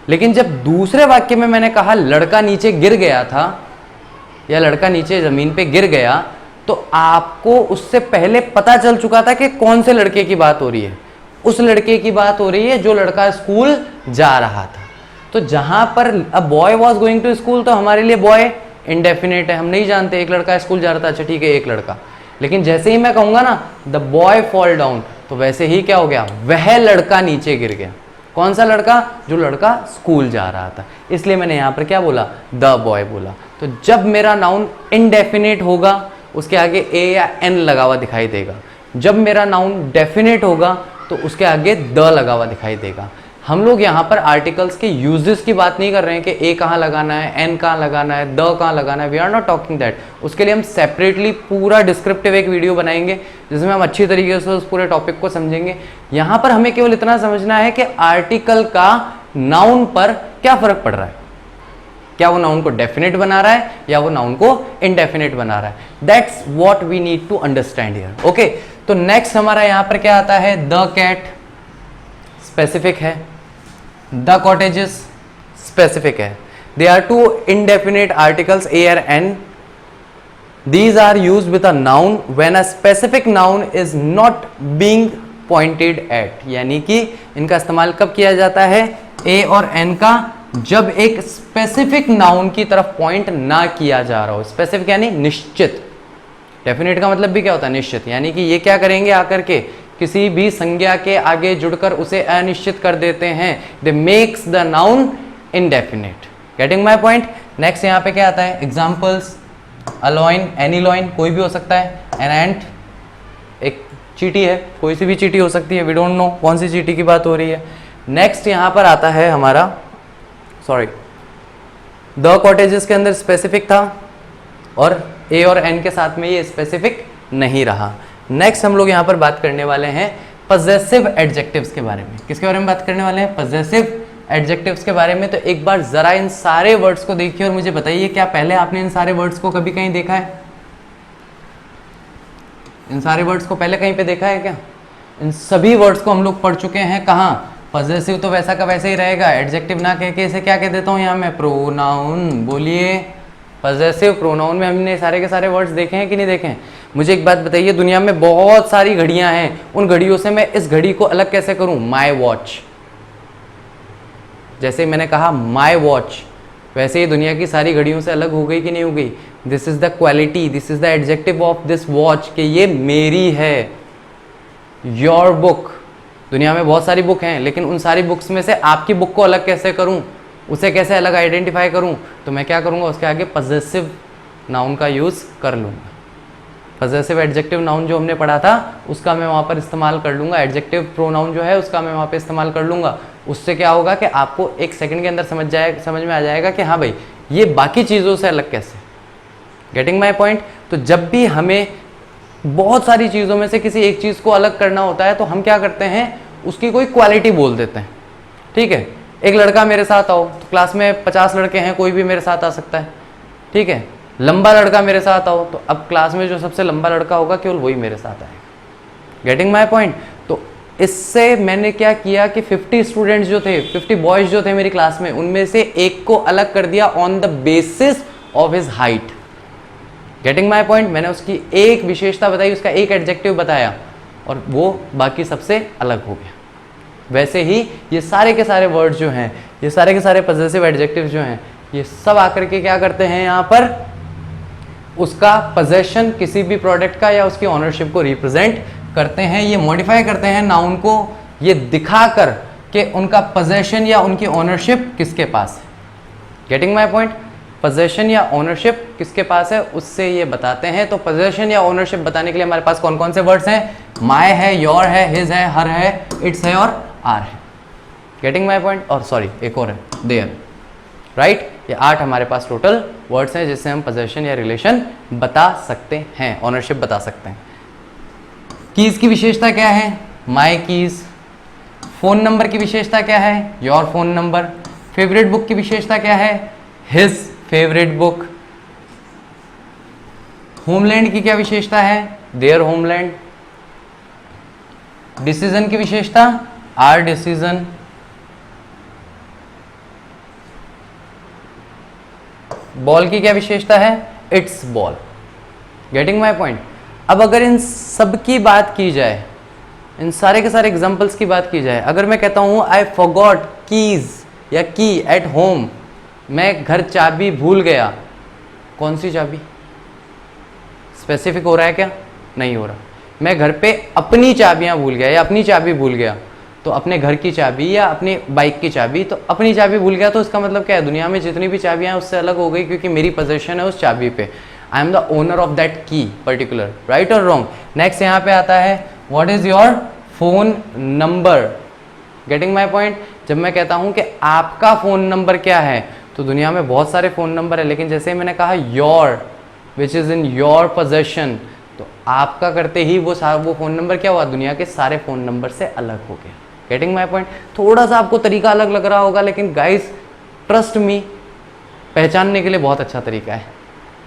लेकिन जब दूसरे वाक्य में मैंने कहा लड़का नीचे गिर गया था या लड़का नीचे जमीन पे गिर गया, तो आपको उससे पहले पता चल चुका था कि कौन से लड़के की बात हो रही है। उस लड़के की बात हो रही है जो लड़का स्कूल जा रहा था। तो जहां पर a boy was going to school, तो हमारे लिए बॉय इंडेफिनेट है, हम नहीं जानते एक लड़का स्कूल जा रहा था, अच्छा ठीक है एक लड़का। लेकिन जैसे ही मैं कहूंगा ना द बॉय फॉल डाउन, तो वैसे ही क्या हो गया, वह लड़का नीचे गिर गया। कौन सा लड़का, जो लड़का स्कूल जा रहा था। इसलिए मैंने यहां पर क्या बोला, द बॉय बोला। तो जब मेरा नाउन इनडेफिनेट होगा उसके आगे ए या एन लगा हुआ दिखाई देगा, जब मेरा नाउन डेफिनेट होगा तो उसके आगे द लगा हुआ दिखाई देगा। हम लोग यहाँ पर आर्टिकल्स के यूजेस की बात नहीं कर रहे हैं कि ए कहाँ लगाना है, एन कहाँ लगाना है, द कहाँ लगाना है, we are not talking that. उसके लिए हम सेपरेटली पूरा डिस्क्रिप्टिव एक वीडियो बनाएंगे जिसमें हम अच्छी तरीके से उस पूरे टॉपिक को समझेंगे। यहाँ पर हमें केवल इतना समझना है कि आर्टिकल का नाउन पर क्या फर्क पड़ रहा है, क्या वो नाउन को डेफिनेट बना रहा है या वो नाउन को इनडेफिनेट बना रहा है। That's what we need to understand here. Okay, तो नेक्स्ट हमारा यहाँ पर क्या आता है, द कैट स्पेसिफिक है, द कॉटेजेस स्पेसिफिक है। They are 2 indefinite articles a or n. These are used with a noun when a specific noun is not being pointed at। यानी कि इनका इस्तेमाल कब किया जाता है, a और n का, जब एक स्पेसिफिक नाउन की तरफ पॉइंट ना किया जा रहा हो। स्पेसिफिक यानी निश्चित, डेफिनेट का मतलब भी क्या होता है, निश्चित। यानी कि ये क्या करेंगे, आकर के किसी भी संज्ञा के आगे जुड़कर उसे अनिश्चित कर देते हैं। दे makes the noun indefinite. Getting my point. Next यहाँ पे क्या आता है, एग्जाम्पल्स, अलोइन, एनीलॉइन, कोई भी हो सकता है। एन एंट एक चींटी है, कोई सी भी चींटी हो सकती है, वी डोंट नो कौन सी चींटी की बात हो रही है। नेक्स्ट यहाँ पर आता है हमारा, सॉरी, द कॉटेजेस के अंदर स्पेसिफिक था और ए और एन के साथ में ये स्पेसिफिक नहीं रहा। नेक्स्ट हम लोग यहाँ पर बात करने वाले हैं पजेसिव एडजेक्टिव्स के बारे में। किसके बारे में बात करने वाले हैं, पजेसिव एडजेक्टिव्स के बारे में। तो एक बार जरा इन सारे वर्ड्स को देखिए और मुझे बताइए, क्या पहले आपने इन सारे वर्ड्स को कभी कहीं देखा है, इन सारे वर्ड्स को पहले कहीं पे देखा है क्या? इन सभी वर्ड्स को हम लोग पढ़ चुके हैं। कहाँ, पजेसिव तो वैसा का वैसे ही रहेगा, एडजेक्टिव ना कह के इसे क्या कह देता हूँ यहाँ मैं, प्रोनाउन। बोलिए, पजेसिव प्रोनाउन में हमने सारे के सारे वर्ड्स देखे हैं कि नहीं देखे हैं? मुझे एक बात बताइए, दुनिया में बहुत सारी घड़ियां हैं, उन घड़ियों से मैं इस घड़ी को अलग कैसे करूं, माई वॉच। जैसे मैंने कहा माई वॉच, वैसे ही दुनिया की सारी घड़ियों से अलग हो गई कि नहीं हो गई। This is the quality, this is the adjective of this watch, कि ये मेरी है। योर बुक, दुनिया में बहुत सारी बुक हैं, लेकिन उन सारी बुक्स में से आपकी बुक को अलग कैसे करूं, उसे कैसे अलग आइडेंटिफाई करूं, तो मैं क्या करूंगा, उसके आगे पजेसिव नाउन का यूज़ कर लूँगा। पजेसिव एडजेक्टिव नाउन जो हमने पढ़ा था उसका मैं वहाँ पर इस्तेमाल कर लूँगा, एडजेक्टिव प्रोनाउन जो है उसका मैं वहाँ पे इस्तेमाल कर लूँगा। उससे क्या होगा कि आपको एक सेकंड के अंदर समझ में आ जाएगा कि हाँ भाई ये बाकी चीज़ों से अलग कैसे। Getting my point. तो जब भी हमें बहुत सारी चीज़ों में से किसी एक चीज़ को अलग करना होता है तो हम क्या करते हैं, उसकी कोई क्वालिटी बोल देते हैं, ठीक है। एक लड़का मेरे साथ आओ, तो क्लास में 50 लड़के हैं, कोई भी मेरे साथ आ सकता है, ठीक है। लंबा लड़का मेरे साथ आओ, तो अब क्लास में जो सबसे लंबा लड़का होगा केवल वही मेरे साथ आएगा। Getting my point. तो इससे मैंने क्या किया कि 50 स्टूडेंट्स जो थे, 50 बॉयज जो थे मेरी क्लास में, उनमें से एक को अलग कर दिया on the basis of his height. Getting my point. मैंने उसकी एक विशेषता बताई, उसका एक एडजेक्टिव बताया और वो बाकी सबसे अलग हो गया। वैसे ही ये सारे के सारे वर्ड्स जो हैं, ये सारे के सारे पॉजेसिव एडजेक्टिव्स जो हैं, ये सब आकर के क्या करते हैं यहाँ पर, उसका पोजेशन किसी भी प्रोडक्ट का या उसकी ऑनरशिप को रिप्रेजेंट करते हैं। ये मॉडिफाई करते हैं नाउन को ये दिखाकर कि उनका पोजेशन या उनकी ऑनरशिप किसके पास है। Getting my point. पोजेशन या ऑनरशिप किसके पास है उससे ये बताते हैं। तो पोजेशन या ऑनरशिप बताने के लिए हमारे पास कौन कौन से वर्ड्स हैं? माय है, योर है, हिज है, हर है, इट्स है और आर है। Getting my point. और सॉरी एक और है, देयर, राइट। ये 8 हमारे पास टोटल वर्ड्स हैं जिससे हम पोजेशन या रिलेशन बता सकते हैं, ऑनरशिप बता सकते हैं। कीज की विशेषता क्या है? My keys. फोन नंबर की विशेषता क्या है? Your phone number. Favourite book की विशेषता क्या है? His favourite book. होमलैंड की क्या विशेषता है? There homeland. डिसीजन की विशेषता? Are decision. बॉल की क्या विशेषता है? It's ball. Getting my point. अब अगर इन सब की बात की जाए, इन सारे के सारे एग्जांपल्स की बात की जाए, अगर मैं कहता हूं आई फॉरगॉट कीज या की एट होम, मैं घर चाबी भूल गया, कौन सी चाबी? स्पेसिफिक हो रहा है क्या? नहीं हो रहा। मैं घर पे अपनी चाबियां भूल गया या अपनी चाबी भूल गया, तो अपने घर की चाबी या अपनी बाइक की चाबी, तो अपनी चाबी भूल गया तो इसका मतलब क्या है? दुनिया में जितनी भी चाबियां हैं उससे अलग हो गई, क्योंकि मेरी पोजीशन है उस चाबी पे। आई am the owner of that की पर्टिकुलर, राइट और रॉन्ग। नेक्स्ट यहाँ पे आता है what is your phone number. Getting my point. जब मैं कहता हूँ कि आपका फोन नंबर क्या है, तो दुनिया में बहुत सारे फोन नंबर है, लेकिन जैसे मैंने कहा your, which is in your possession, तो आपका करते ही वो फोन नंबर क्या हुआ? दुनिया के सारे फोन नंबर से अलग हो गया। Getting my point. थोड़ा सा आपको तरीका अलग लग रहा होगा, लेकिन गाइस ट्रस्ट मी, पहचानने के लिए बहुत अच्छा तरीका है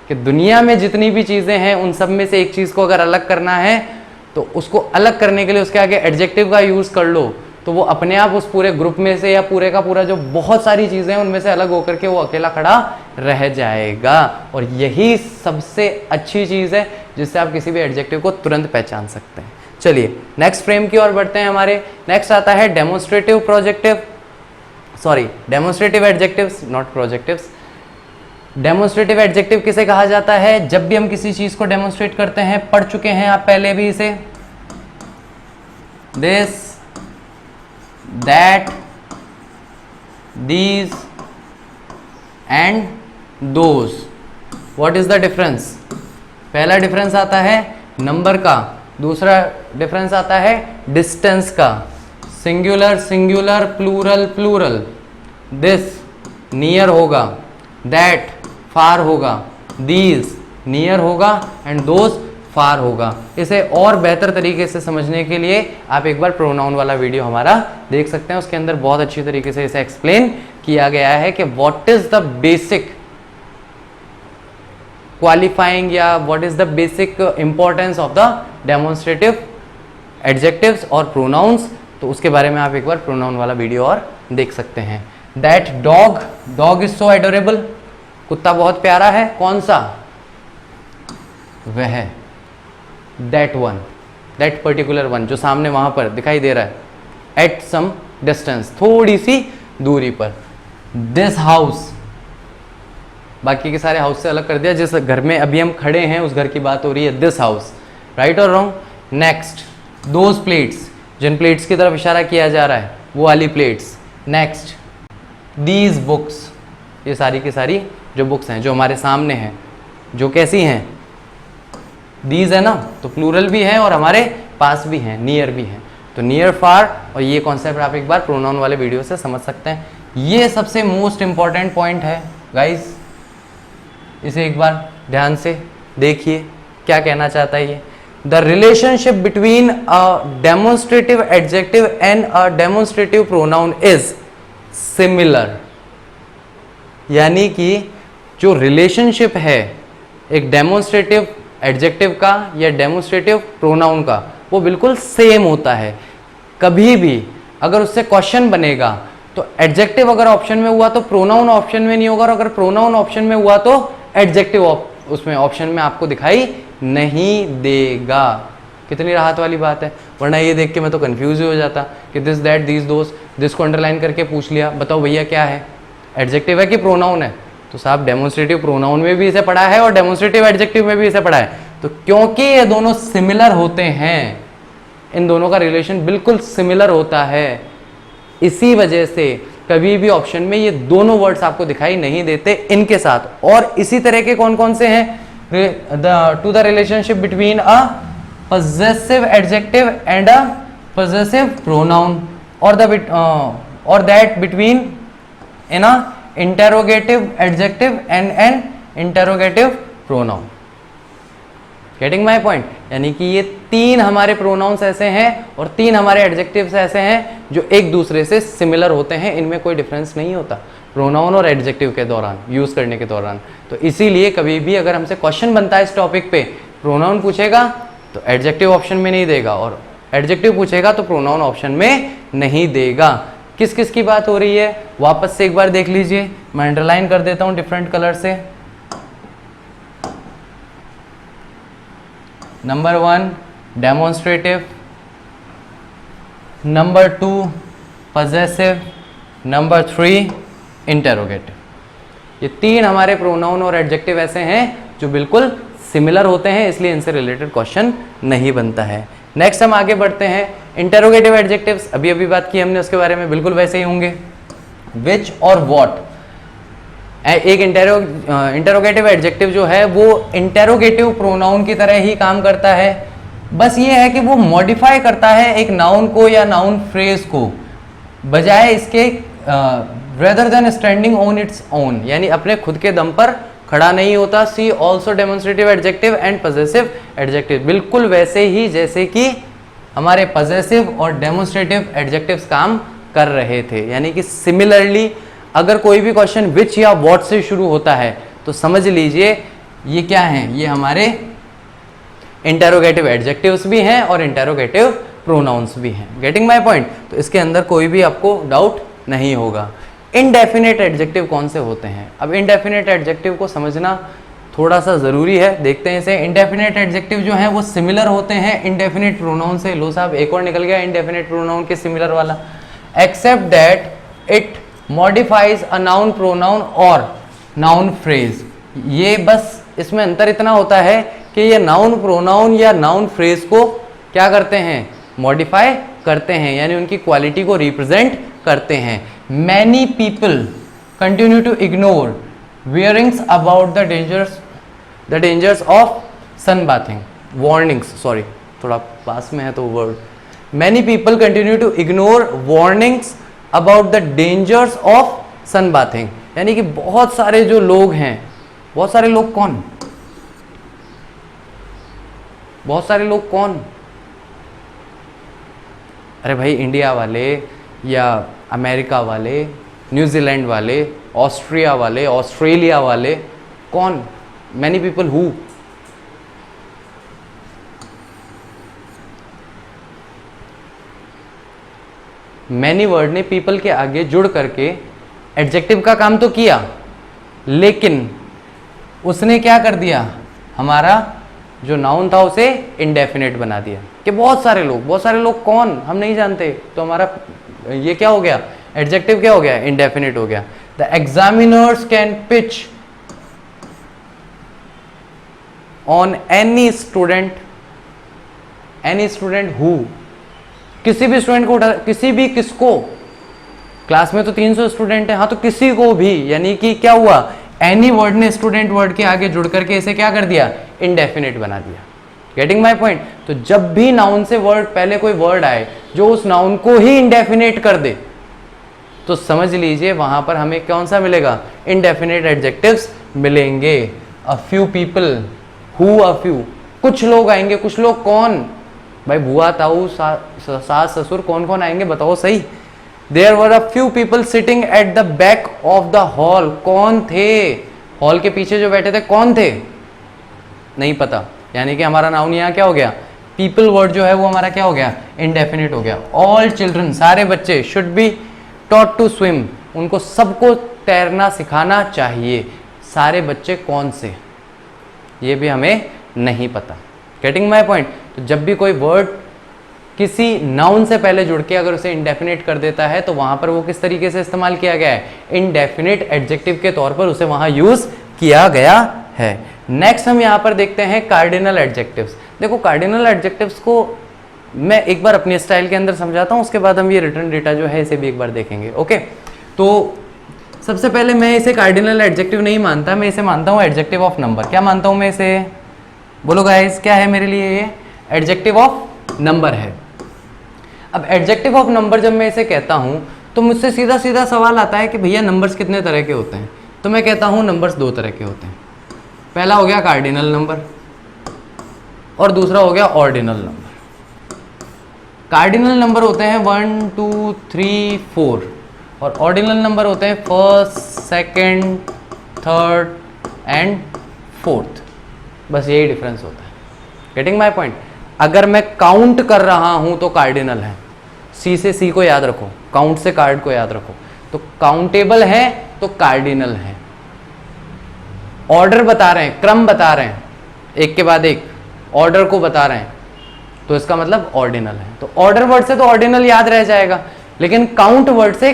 कि दुनिया में जितनी भी चीज़ें हैं उन सब में से एक चीज़ को अगर अलग करना है, तो उसको अलग करने के लिए उसके आगे एडजेक्टिव का यूज़ कर लो, तो वो अपने आप उस पूरे ग्रुप में से या पूरे का पूरा जो बहुत सारी चीज़ें हैं उनमें से अलग होकर के वो अकेला खड़ा रह जाएगा। और यही सबसे अच्छी चीज़ है जिससे आप किसी भी एडजेक्टिव को तुरंत पहचान सकते हैं। चलिए नेक्स्ट फ्रेम की ओर बढ़ते हैं। हमारे नेक्स्ट आता है demonstrative projective, sorry demonstrative adjectives, not projectives. Demonstrative adjective किसे कहा जाता है? जब भी हम किसी चीज को डेमोन्स्ट्रेट करते हैं, पढ़ चुके हैं आप पहले भी इसे, this, that, these and those. What is the difference? पहला डिफरेंस आता है नंबर का, दूसरा डिफरेंस आता है डिस्टेंस का। Singular singular, plural plural. This near होगा, दैट फार होगा, दीज नियर होगा एंड दोज फार होगा। इसे और बेहतर तरीके से समझने के लिए आप एक बार प्रोनाउन वाला वीडियो हमारा देख सकते हैं, उसके अंदर बहुत अच्छी तरीके से इसे एक्सप्लेन किया गया है कि what is the basic qualifying या what is the basic importance of the demonstrative adjectives और प्रोनाउंस। तो उसके बारे में आप एक बार प्रोनाउन वाला वीडियो और देख सकते हैं। That dog, dog is so adorable, कुत्ता बहुत प्यारा है, कौन सा? वह। That one, that particular one, जो सामने वहां पर दिखाई दे रहा है, एट सम डिस्टेंस, थोड़ी सी दूरी पर। दिस हाउस, बाकी के सारे हाउस से अलग कर दिया, जिस घर में अभी हम खड़े हैं उस घर की बात हो रही है, दिस हाउस, राइट और रॉन्ग। नेक्स्ट, दोज प्लेट्स, जिन प्लेट्स की तरफ इशारा किया जा रहा है वो वाली प्लेट्स। नेक्स्ट, दीज बुक्स, ये सारी की सारी जो बुक्स हैं जो हमारे सामने हैं, जो कैसी हैं? दीज है ना, तो प्लूरल भी है और हमारे पास भी हैं, नियर भी हैं, तो नियर फार। और ये कॉन्सेप्ट आप एक बार प्रोनाउन वाले वीडियो से समझ सकते हैं। ये सबसे मोस्ट इंपॉर्टेंट पॉइंट है गाइस, इसे एक बार ध्यान से देखिए क्या कहना चाहता है ये। The relationship between a demonstrative adjective and a demonstrative pronoun is, similar, यानी कि जो रिलेशनशिप है एक डेमोन्स्ट्रेटिव एडजेक्टिव का या डेमोन्स्ट्रेटिव प्रोनाउन का, वो बिल्कुल सेम होता है। कभी भी अगर उससे क्वेश्चन बनेगा तो एडजेक्टिव अगर ऑप्शन में हुआ तो प्रोनाउन ऑप्शन में नहीं होगा, और अगर प्रोनाउन ऑप्शन में हुआ तो एडजेक्टिव उसमें ऑप्शन में आपको दिखाई नहीं देगा। कितनी राहत वाली बात है, वरना ये देख के मैं तो कंफ्यूज ही हो जाता कि this that these those, this को अंडरलाइन करके पूछ लिया, बताओ भैया क्या है, एडजेक्टिव है कि प्रोनाउन है? तो साहब डेमोन्स्ट्रेटिव प्रोनाउन में भी इसे पढ़ा है और डेमोन्स्ट्रेटिव एडजेक्टिव में भी इसे पढ़ा है। तो क्योंकि ये दोनों सिमिलर होते हैं, इन दोनों का रिलेशन बिल्कुल सिमिलर होता है, इसी वजह से कभी भी ऑप्शन में ये दोनों वर्ड्स आपको दिखाई नहीं देते इनके साथ। और इसी तरह के कौन कौन से हैं? To the relationship between a possessive adjective and a possessive pronoun, or that between in a interrogative adjective and an interrogative pronoun. Getting my point? यानी कि ये तीन हमारे प्रोनाउंस ऐसे हैं और तीन हमारे एडजेक्टिव्स ऐसे हैं जो एक दूसरे से सिमिलर होते हैं, इनमें कोई डिफरेंस नहीं होता प्रोनाउन और एडजेक्टिव के दौरान, यूज करने के दौरान। तो इसीलिए कभी भी अगर हमसे क्वेश्चन बनता है इस टॉपिक पे, प्रोनाउन पूछेगा तो एडजेक्टिव ऑप्शन में नहीं देगा, और एडजेक्टिव पूछेगा तो प्रोनाउन ऑप्शन में नहीं देगा। किस किस की बात हो रही है वापस से एक बार देख लीजिए, मैं अंडरलाइन कर देता हूं डिफरेंट कलर से। Number 1 demonstrative, number 2 possessive, number 3 interrogative. ये तीन हमारे प्रोनाउन और एडजेक्टिव ऐसे हैं जो बिल्कुल सिमिलर होते हैं, इसलिए इनसे रिलेटेड क्वेश्चन नहीं बनता है। नेक्स्ट हम आगे बढ़ते हैं। इंटेरोगेटिव एडजेक्टिव्स अभी अभी बात की हमने उसके बारे में, बिल्कुल वैसे ही होंगे। विच और व्हाट, एक इंटेरोगेटिव एडजेक्टिव जो है वो इंटेरोगेटिव प्रोनाउन की तरह ही काम करता है, बस ये है कि वो मॉडिफाई करता है एक नाउन को या नाउन फ्रेज को, बजाय इसके rather than standing on its own, यानी अपने खुद के दम पर खड़ा नहीं होता। See also demonstrative adjective and possessive adjective, बिल्कुल वैसे ही जैसे कि हमारे पजेसिव और डेमोन्स्ट्रेटिव एडजेक्टिव्स काम कर रहे थे, यानी कि सिमिलरली अगर कोई भी क्वेश्चन विच या व्हाट से शुरू होता है तो समझ लीजिए ये क्या है, ये हमारे इंटेरोगेटिव एडजेक्टिव्स भी हैं और इंटेरोगेटिव प्रोनाउंस भी हैं। Getting my point? तो इसके अंदर कोई भी आपको डाउट नहीं होगा। इनडेफिनेट एडजेक्टिव कौन से होते हैं? अब इनडेफिनेट एडजेक्टिव को समझना थोड़ा सा ज़रूरी है, देखते हैं इसे। इनडेफिनेट एडजेक्टिव जो है वो सिमिलर होते हैं इनडेफिनेट प्रोनाउन से। लो साहब एक और निकल गया इनडेफिनेट प्रोनाउन के सिमिलर वाला, except that it modifies a noun pronoun और नाउन फ्रेज। ये बस इसमें अंतर इतना होता है कि ये नाउन प्रोनाउन या नाउन फ्रेज को क्या करते हैं? मॉडिफाई करते हैं, यानी उनकी क्वालिटी को रिप्रेजेंट करते हैं। Many people continue to ignore warnings about the dangers of sunbathing, warnings, sorry थोड़ा पास में है तो word. many people continue to ignore warnings about the dangers of sunbathing, यानी कि बहुत सारे जो लोग हैं, बहुत सारे लोग कौन? बहुत सारे लोग कौन? अरे भाई इंडिया वाले या अमेरिका वाले, न्यूजीलैंड वाले, ऑस्ट्रिया वाले, ऑस्ट्रेलिया वाले, कौन? Many people who? Many word ने पीपल के आगे जुड़ करके एडजेक्टिव का काम तो किया, लेकिन उसने क्या कर दिया? हमारा जो नाउन था उसे इनडेफिनेट बना दिया कि बहुत सारे लोग। बहुत सारे लोग कौन? हम नहीं जानते। तो हमारा ये क्या हो गया? एडजेक्टिव क्या हो गया? इनडेफिनेट हो गया। The examiners can pitch on any student who, किसी भी स्टूडेंट को उठा, किसी भी किसको, क्लास में तो 300 स्टूडेंट हैं, हाँ तो किसी को भी, यानी कि क्या हुआ? एनी वर्ड ने स्टूडेंट वर्ड के आगे जुड़ करके इसे क्या कर दिया? इनडेफिनेट बना दिया। Getting my point? तो जब भी नाउन से वर्ड पहले कोई वर्ड आए जो उस नाउन को ही इनडेफिनेट कर दे तो समझ लीजिए वहां पर हमें कौन सा मिलेगा? इनडेफिनेट एडजेक्टिव्स मिलेंगे। अ few people, who a few, कुछ लोग आएंगे। कुछ लोग कौन? भाई बुआ ताऊ सास ससुर कौन कौन आएंगे बताओ सही? There were a few people sitting at the back of the hall. कौन थे? हॉल के पीछे जो बैठे थे कौन थे? नहीं पता, यानी कि हमारा नाउन यहाँ क्या हो गया? पीपल वर्ड जो है वो हमारा क्या हो गया? इनडेफिनिट हो गया। ऑल चिल्ड्रन, सारे बच्चे, should be taught to swim, उनको सबको तैरना सिखाना चाहिए। सारे बच्चे कौन से? ये भी हमें नहीं पता। Getting my point? तो जब भी कोई वर्ड किसी नाउन से पहले जुड़ के अगर उसे इंडेफिनिट कर देता है तो वहां पर वो किस तरीके से इस्तेमाल किया गया है? इनडेफिनिट एडजेक्टिव के तौर पर उसे वहां यूज किया गया है। नेक्स्ट हम यहां पर देखते हैं कार्डिनल एडजेक्टिव्स। देखो कार्डिनल एडजेक्टिव्स को मैं एक बार अपने स्टाइल के अंदर समझाता हूं, उसके बाद हम ये रिटर्न डेटा जो है इसे भी एक बार देखेंगे। ओके, तो सबसे पहले मैं इसे कार्डिनल एडजेक्टिव नहीं मानता, मैं इसे मानता हूं एडजेक्टिव ऑफ नंबर। क्या मानता हूं मैं इसे? बोलो गाइस, क्या है मेरे लिए ये? एडजेक्टिव ऑफ नंबर है। अब एडजेक्टिव ऑफ नंबर जब मैं इसे कहता हूं तो मुझसे सीधा सीधा सवाल आता है कि भैया नंबर्स कितने तरह के होते हैं? तो मैं कहता हूं नंबर्स दो तरह के होते हैं। पहला हो गया कार्डिनल नंबर और दूसरा हो गया ऑर्डिनल नंबर। कार्डिनल नंबर होते हैं 1 2 3 4 और ऑर्डिनल नंबर होते हैं first, second, third and fourth. बस यही डिफरेंस होता है। Getting my point? अगर मैं काउंट कर रहा हूं तो कार्डिनल है। सी से सी को याद रखो, काउंट से कार्ड को याद रखो। तो काउंटेबल है तो कार्डिनल है। ऑर्डर बता रहे हैं, क्रम बता रहे हैं, एक के बाद एक ऑर्डर को बता रहे हैं, तो इसका मतलब ऑर्डिनल है। तो ऑर्डर वर्ड से तो ऑर्डिनल याद रह जाएगा, लेकिन काउंट वर्ड से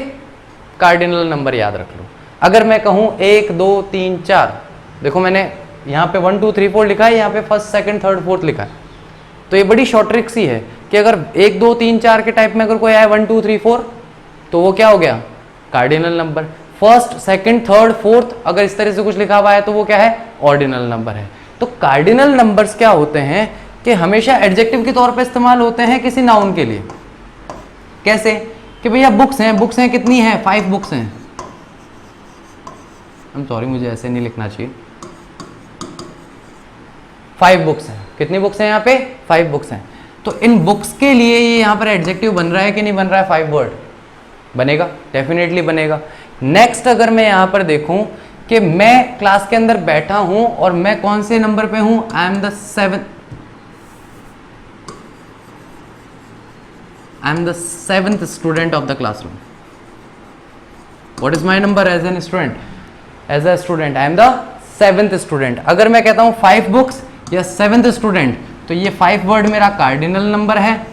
कार्डिनल नंबर याद रख लो। अगर मैं कहूं 1 2 3 4, देखो मैंने यहाँ पे 1 2 3 4 लिखा है, यहाँ पे फर्स्ट, सेकंड, थर्ड, फोर्थ लिखा है। तो ये बड़ी शॉर्ट ट्रिक सी है कि अगर 1 2 3 4 के टाइप में अगर कोई आए 1 2 3 4 तो वो क्या हो गया? Cardinal number. First, second, third, fourth अगर इस तरह से कुछ लिखा हुआ है तो वो क्या है? ऑर्डिनल नंबर है। तो कार्डिनल नंबर्स क्या होते हैं कि हमेशा एडजेक्टिव के तौर पे इस्तेमाल होते हैं किसी नाउन के लिए। कैसे? कि भैया बुक्स हैं, बुक्स हैं कितनी हैं? 5 बुक्स हैं। I'm सॉरी, मुझे ऐसे नहीं लिखना चाहिए। 5 बुक्स हैं। कितनी बुक्स हैं यहाँ पे? 5 बुक्स हैं। तो इन बुक्स के लिए ये यहाँ पर एडजेक्टिव बन रहा है कि नहीं बन रहा है? 5 वर्ड बनेगा, डेफिनेटली बनेगा। नेक्स्ट अगर मैं यहाँ पर देखूं कि मैं क्लास के अंदर बैठा हूं और मैं कौन से नंबर पे हूं? I am the seventh student of the classroom. What is my number as an student? As a student I am the 7th student. अगर मैं कहता हूं 5 बुक्स या 7th स्टूडेंट, तो ये 5 वर्ड मेरा कार्डिनल नंबर है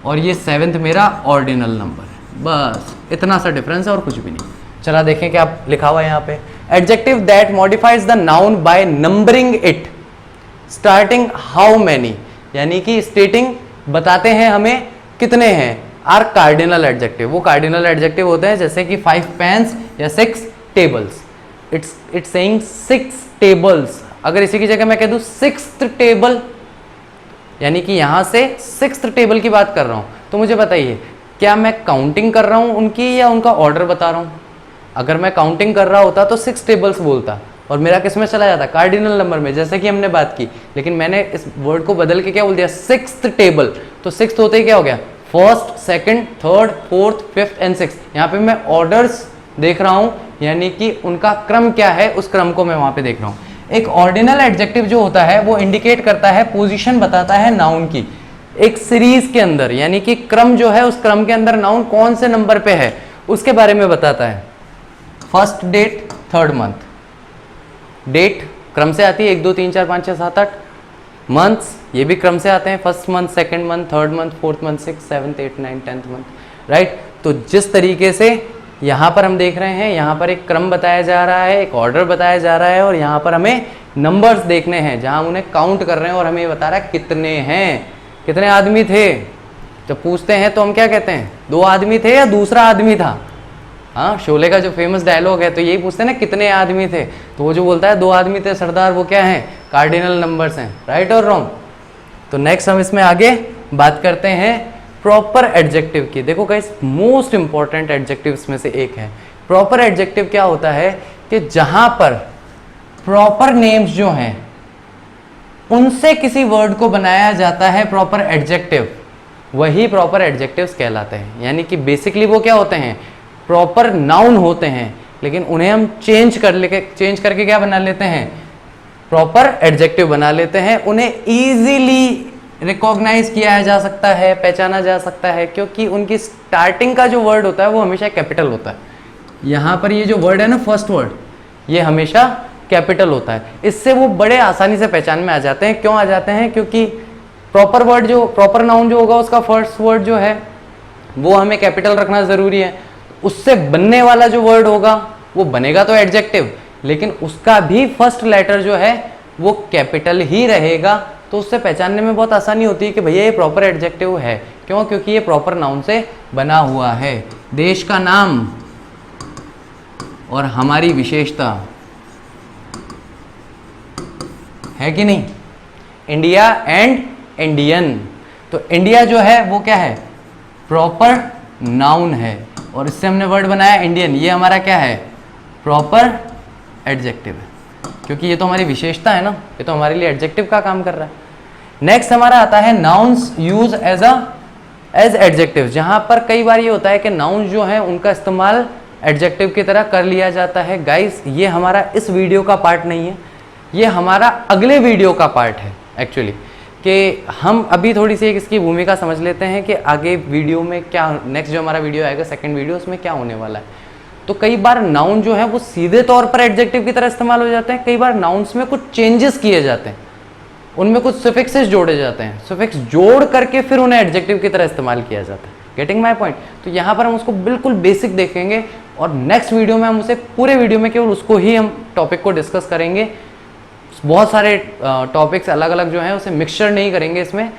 और ये 7th मेरा ऑर्डिनल नंबर है। बस इतना सा डिफरेंस है और कुछ भी नहीं। चला देखें क्या लिखा हुआ है यहाँ पे? Adjective that modifies the noun by numbering it starting how many, यानी कि स्टेटिंग बताते हैं हमें कितने हैं, आर कार्डिनल एडजेक्टिव। वो कार्डिनल एडजेक्टिव होते हैं जैसे कि 5 पेन्स या 6 टेबल्स। It's saying 6 tables. अगर इसी की जगह मैं कह दूं 6th टेबल, यानी कि यहां से 6th टेबल की बात कर रहा हूं, तो मुझे बताइए क्या मैं काउंटिंग कर रहा हूं उनकी या उनका ऑर्डर बता रहा हूं? अगर मैं काउंटिंग कर रहा होता तो 6 टेबल्स बोलता और मेरा किस में चला जाता? कार्डिनल नंबर में, जैसे कि हमने बात की। लेकिन मैंने इस वर्ड को बदल के क्या बोल दिया? 6th table. तो 6th होते ही क्या हो गया? First, second, third, fourth, 5th and 6th। यहाँ पे मैं ऑर्डर्स देख रहा हूँ, यानी कि उनका क्रम क्या है उस क्रम को मैं वहां पे देख रहा हूँ। एक ऑर्डिनल एडजेक्टिव जो होता है वो इंडिकेट करता है, पोजीशन बताता है नाउन की एक सीरीज के अंदर, यानी कि क्रम जो है उस क्रम के अंदर नाउन कौन से नंबर पे है उसके बारे में बताता है। First date, third month. Date क्रम से आती है 1 2 3 4 5 6 7 8। मंथ्स ये भी क्रम से आते हैं, first month, second month, third month, fourth month, 6th 7th 8th 9th 10th month, right. तो जिस तरीके से यहाँ पर हम देख रहे हैं, यहाँ पर एक क्रम बताया जा रहा है, एक ऑर्डर बताया जा रहा है और यहाँ पर हमें नंबर्स देखने हैं जहाँ हम उन्हें काउंट कर रहे हैं और हमें बता रहा है कितने हैं, कितने आदमी थे। जब पूछते हैं तो हम क्या कहते हैं? 2 आदमी थे या दूसरा आदमी था? हाँ, शोले का जो फेमस डायलॉग है तो यही पूछते हैं ना, कितने आदमी थे? तो वो जो बोलता है 2 आदमी थे सरदार, वो क्या है? कार्डिनल नंबर्स हैं, राइट और रॉन्ग। तो नेक्स्ट हम इसमें आगे बात करते हैं प्रॉपर एडजेक्टिव की। देखो गाइस, मोस्ट इंपॉर्टेंट एडजेक्टिव्स में से एक है प्रॉपर एडजेक्टिव। क्या होता है कि जहां पर प्रॉपर नेम्स जो हैं उनसे किसी वर्ड को बनाया जाता है प्रॉपर एडजेक्टिव, वही प्रॉपर एडजेक्टिव्स कहलाते हैं। यानी कि बेसिकली वो क्या होते हैं, प्रॉपर नाउन होते हैं, लेकिन उन्हें हम चेंज करके क्या बना लेते हैं, प्रॉपर एडजेक्टिव बना लेते हैं। उन्हें इजीली रिकॉग्नाइज किया जा सकता है, पहचाना जा सकता है, क्योंकि उनकी स्टार्टिंग का जो वर्ड होता है वो हमेशा कैपिटल होता है। यहाँ पर ये जो वर्ड है ना, फर्स्ट वर्ड, ये हमेशा कैपिटल होता है। इससे वो बड़े आसानी से पहचान में आ जाते हैं। क्यों आ जाते हैं, क्योंकि प्रॉपर वर्ड जो, प्रॉपर नाउन जो होगा उसका फर्स्ट वर्ड जो है वो हमें कैपिटल रखना ज़रूरी है। उससे बनने वाला जो वर्ड होगा वो बनेगा तो एडजेक्टिव, लेकिन उसका भी फर्स्ट लेटर जो है वो कैपिटल ही रहेगा। तो उससे पहचानने में बहुत आसानी होती है कि भैया ये प्रॉपर एडजेक्टिव है। क्यों, क्योंकि ये प्रॉपर नाउन से बना हुआ है। देश का नाम और हमारी विशेषता है कि नहीं, इंडिया एंड इंडियन। तो इंडिया जो है वो क्या है, प्रॉपर नाउन है, और इससे हमने वर्ड बनाया इंडियन, ये हमारा क्या है, प्रॉपर एडजेक्टिव है, क्योंकि ये तो हमारी विशेषता है ना, ये तो हमारे लिए एडजेक्टिव का काम कर रहा है। नेक्स्ट हमारा आता है नाउन्स यूज एज एडजेक्टिव, जहां पर कई बार ये होता है कि नाउन्स जो है उनका इस्तेमाल एडजेक्टिव की तरह कर लिया जाता है। गाइस ये हमारा इस वीडियो का पार्ट नहीं है, ये हमारा अगले वीडियो का पार्ट है एक्चुअली, कि हम अभी थोड़ी सी एक इसकी भूमिका समझ लेते हैं कि आगे वीडियो में क्या, नेक्स्ट जो हमारा वीडियो आएगा सेकंड वीडियो, उसमें क्या होने वाला है। तो कई बार नाउन जो है वो सीधे तौर पर एडजेक्टिव की तरह इस्तेमाल हो जाते हैं, कई बार नाउन्स में कुछ चेंजेस किए जाते हैं, उनमें कुछ सफिक्सेस जोड़े जाते हैं, सफिक्स जोड़ करके फिर उन्हें एडजेक्टिव की तरह इस्तेमाल किया जाता है। Getting my point. तो यहाँ पर हम उसको बिल्कुल बेसिक देखेंगे, और नेक्स्ट वीडियो में हम उसे पूरे वीडियो में केवल उसको ही हम टॉपिक को डिस्कस करेंगे। बहुत सारे टॉपिक्स अलग अलग जो हैं उसे मिक्सचर नहीं करेंगे, इसमें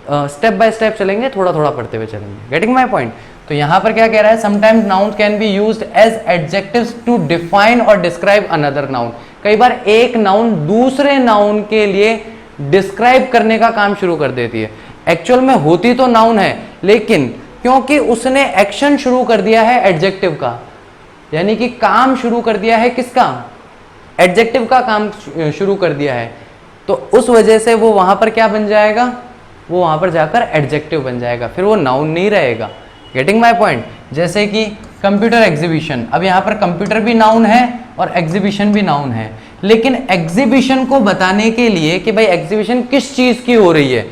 स्टेप बाय स्टेप चलेंगे, थोड़ा थोड़ा पढ़ते हुए चलेंगे। Getting my point. तो यहाँ पर क्या कह रहा है, sometimes noun can be used as adjectives to define और डिस्क्राइब अनदर नाउन। कई बार एक नाउन दूसरे नाउन के लिए डिस्क्राइब करने का काम शुरू कर देती है। एक्चुअल में होती तो नाउन है, लेकिन क्योंकि उसने एक्शन शुरू कर दिया है एडजेक्टिव का, यानी कि काम शुरू कर दिया है किसका, एडजेक्टिव का काम शुरू कर दिया है, तो उस वजह से वो वहां पर क्या बन जाएगा, वो वहां पर जाकर एडजेक्टिव बन जाएगा, फिर वो नाउन नहीं रहेगा। Getting my point. जैसे कि कंप्यूटर एग्जीबिशन, अब यहाँ पर कंप्यूटर भी नाउन है और एग्जीबिशन भी नाउन है, लेकिन एग्जीबिशन को बताने के लिए कि भाई एग्जीबिशन किस चीज की हो रही है,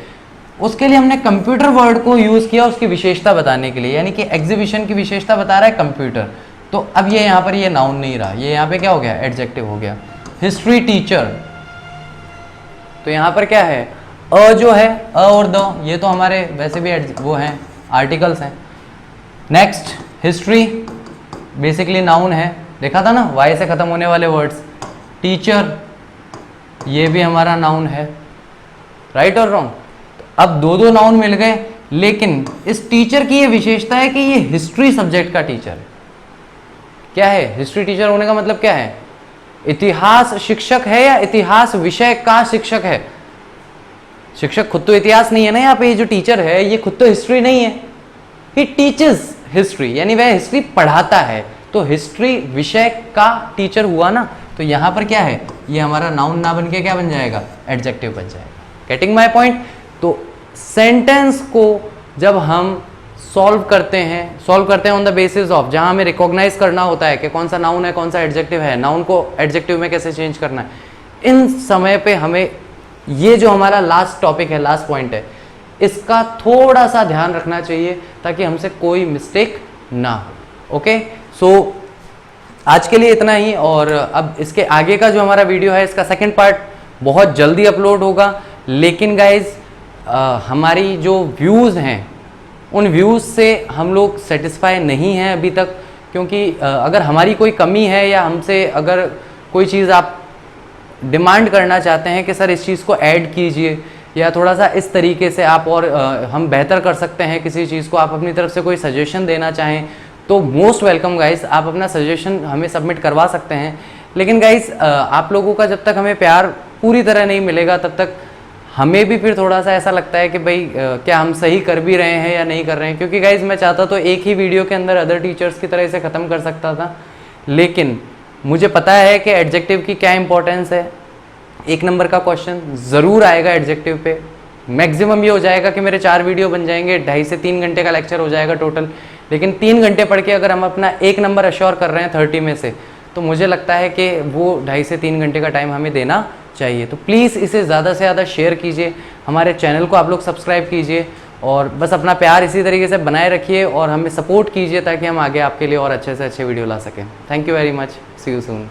उसके लिए हमने कंप्यूटर वर्ड को यूज किया उसकी विशेषता बताने के लिए, यानी कि एग्जीबिशन की विशेषता बता रहा है कंप्यूटर। तो अब ये यहाँ पर ये नाउन नहीं रहा, ये यहाँ पे क्या हो गया, एडजेक्टिव हो गया। हिस्ट्री टीचर, तो यहाँ पर क्या है, अ जो है, अ और द, ये तो हमारे वैसे भी वो हैं, आर्टिकल्स हैं। नेक्स्ट हिस्ट्री बेसिकली नाउन है, देखा था ना, वाई से खत्म होने वाले वर्ड्स। टीचर ये भी हमारा नाउन है, राइट और रॉन्ग। अब दो दो नाउन मिल गए, लेकिन इस टीचर की ये विशेषता है कि ये हिस्ट्री सब्जेक्ट का टीचर है। क्या है, हिस्ट्री टीचर होने का मतलब क्या है, इतिहास शिक्षक है या इतिहास विषय का शिक्षक है। शिक्षक खुद तो इतिहास नहीं है ना, यहाँ पे ये जो टीचर है ये खुद तो हिस्ट्री नहीं है, ही टीचेस हिस्ट्री, यानी वह हिस्ट्री पढ़ाता है, तो हिस्ट्री विषय का टीचर हुआ ना। तो यहाँ पर क्या है, ये हमारा नाउन ना बन के क्या बन जाएगा, एडजेक्टिव बन जाएगा। Getting my point. तो सेंटेंस को जब हम सॉल्व करते हैं ऑन द बेसिस ऑफ, जहां हमें रिकॉग्नाइज करना होता है कि कौन सा नाउन है कौन सा एडजेक्टिव है, नाउन को एडजेक्टिव में कैसे चेंज करना है, इन समय पे हमें ये जो हमारा लास्ट टॉपिक है, लास्ट पॉइंट है, इसका थोड़ा सा ध्यान रखना चाहिए ताकि हमसे कोई मिस्टेक ना हो। ओके, सो आज के लिए इतना ही, और अब इसके आगे का जो हमारा वीडियो है इसका सेकेंड पार्ट बहुत जल्दी अपलोड होगा। लेकिन गाइज हमारी जो व्यूज़ हैं उन व्यूज़ से हम लोग सेटिस्फाई नहीं हैं अभी तक, क्योंकि अगर हमारी कोई कमी है या हमसे अगर कोई चीज़ आप डिमांड करना चाहते हैं कि सर इस चीज़ को ऐड कीजिए या थोड़ा सा इस तरीके से आप और हम बेहतर कर सकते हैं किसी चीज़ को, आप अपनी तरफ से कोई सजेशन देना चाहें तो मोस्ट वेलकम गाइस, आप अपना सजेशन हमें सबमिट करवा सकते हैं। लेकिन गाइस आप लोगों का जब तक हमें प्यार पूरी तरह नहीं मिलेगा तब तक हमें भी फिर थोड़ा सा ऐसा लगता है कि भाई क्या हम सही कर भी रहे हैं या नहीं कर रहे हैं। क्योंकि गाइज मैं चाहता तो एक ही वीडियो के अंदर अदर टीचर्स की तरह इसे ख़त्म कर सकता था, लेकिन मुझे पता है कि एडजेक्टिव की क्या इंपॉर्टेंस है। एक नंबर का क्वेश्चन ज़रूर आएगा एडजेक्टिव पे, मैक्सिमम ये हो जाएगा कि मेरे 4 वीडियो बन जाएंगे, 2.5 से 3 घंटे का लेक्चर हो जाएगा टोटल। लेकिन 3 घंटे पढ़ के अगर हम अपना 1 नंबर अश्योर कर रहे हैं 30 में से, तो मुझे लगता है कि वो 2.5 से 3 घंटे का टाइम हमें देना चाहिए। तो प्लीज़ इसे ज़्यादा से ज़्यादा शेयर कीजिए, हमारे चैनल को आप लोग सब्सक्राइब कीजिए और बस अपना प्यार इसी तरीके से बनाए रखिए और हमें सपोर्ट कीजिए ताकि हम आगे आपके लिए और अच्छे से अच्छे वीडियो ला सकें। Thank you very much, see you soon.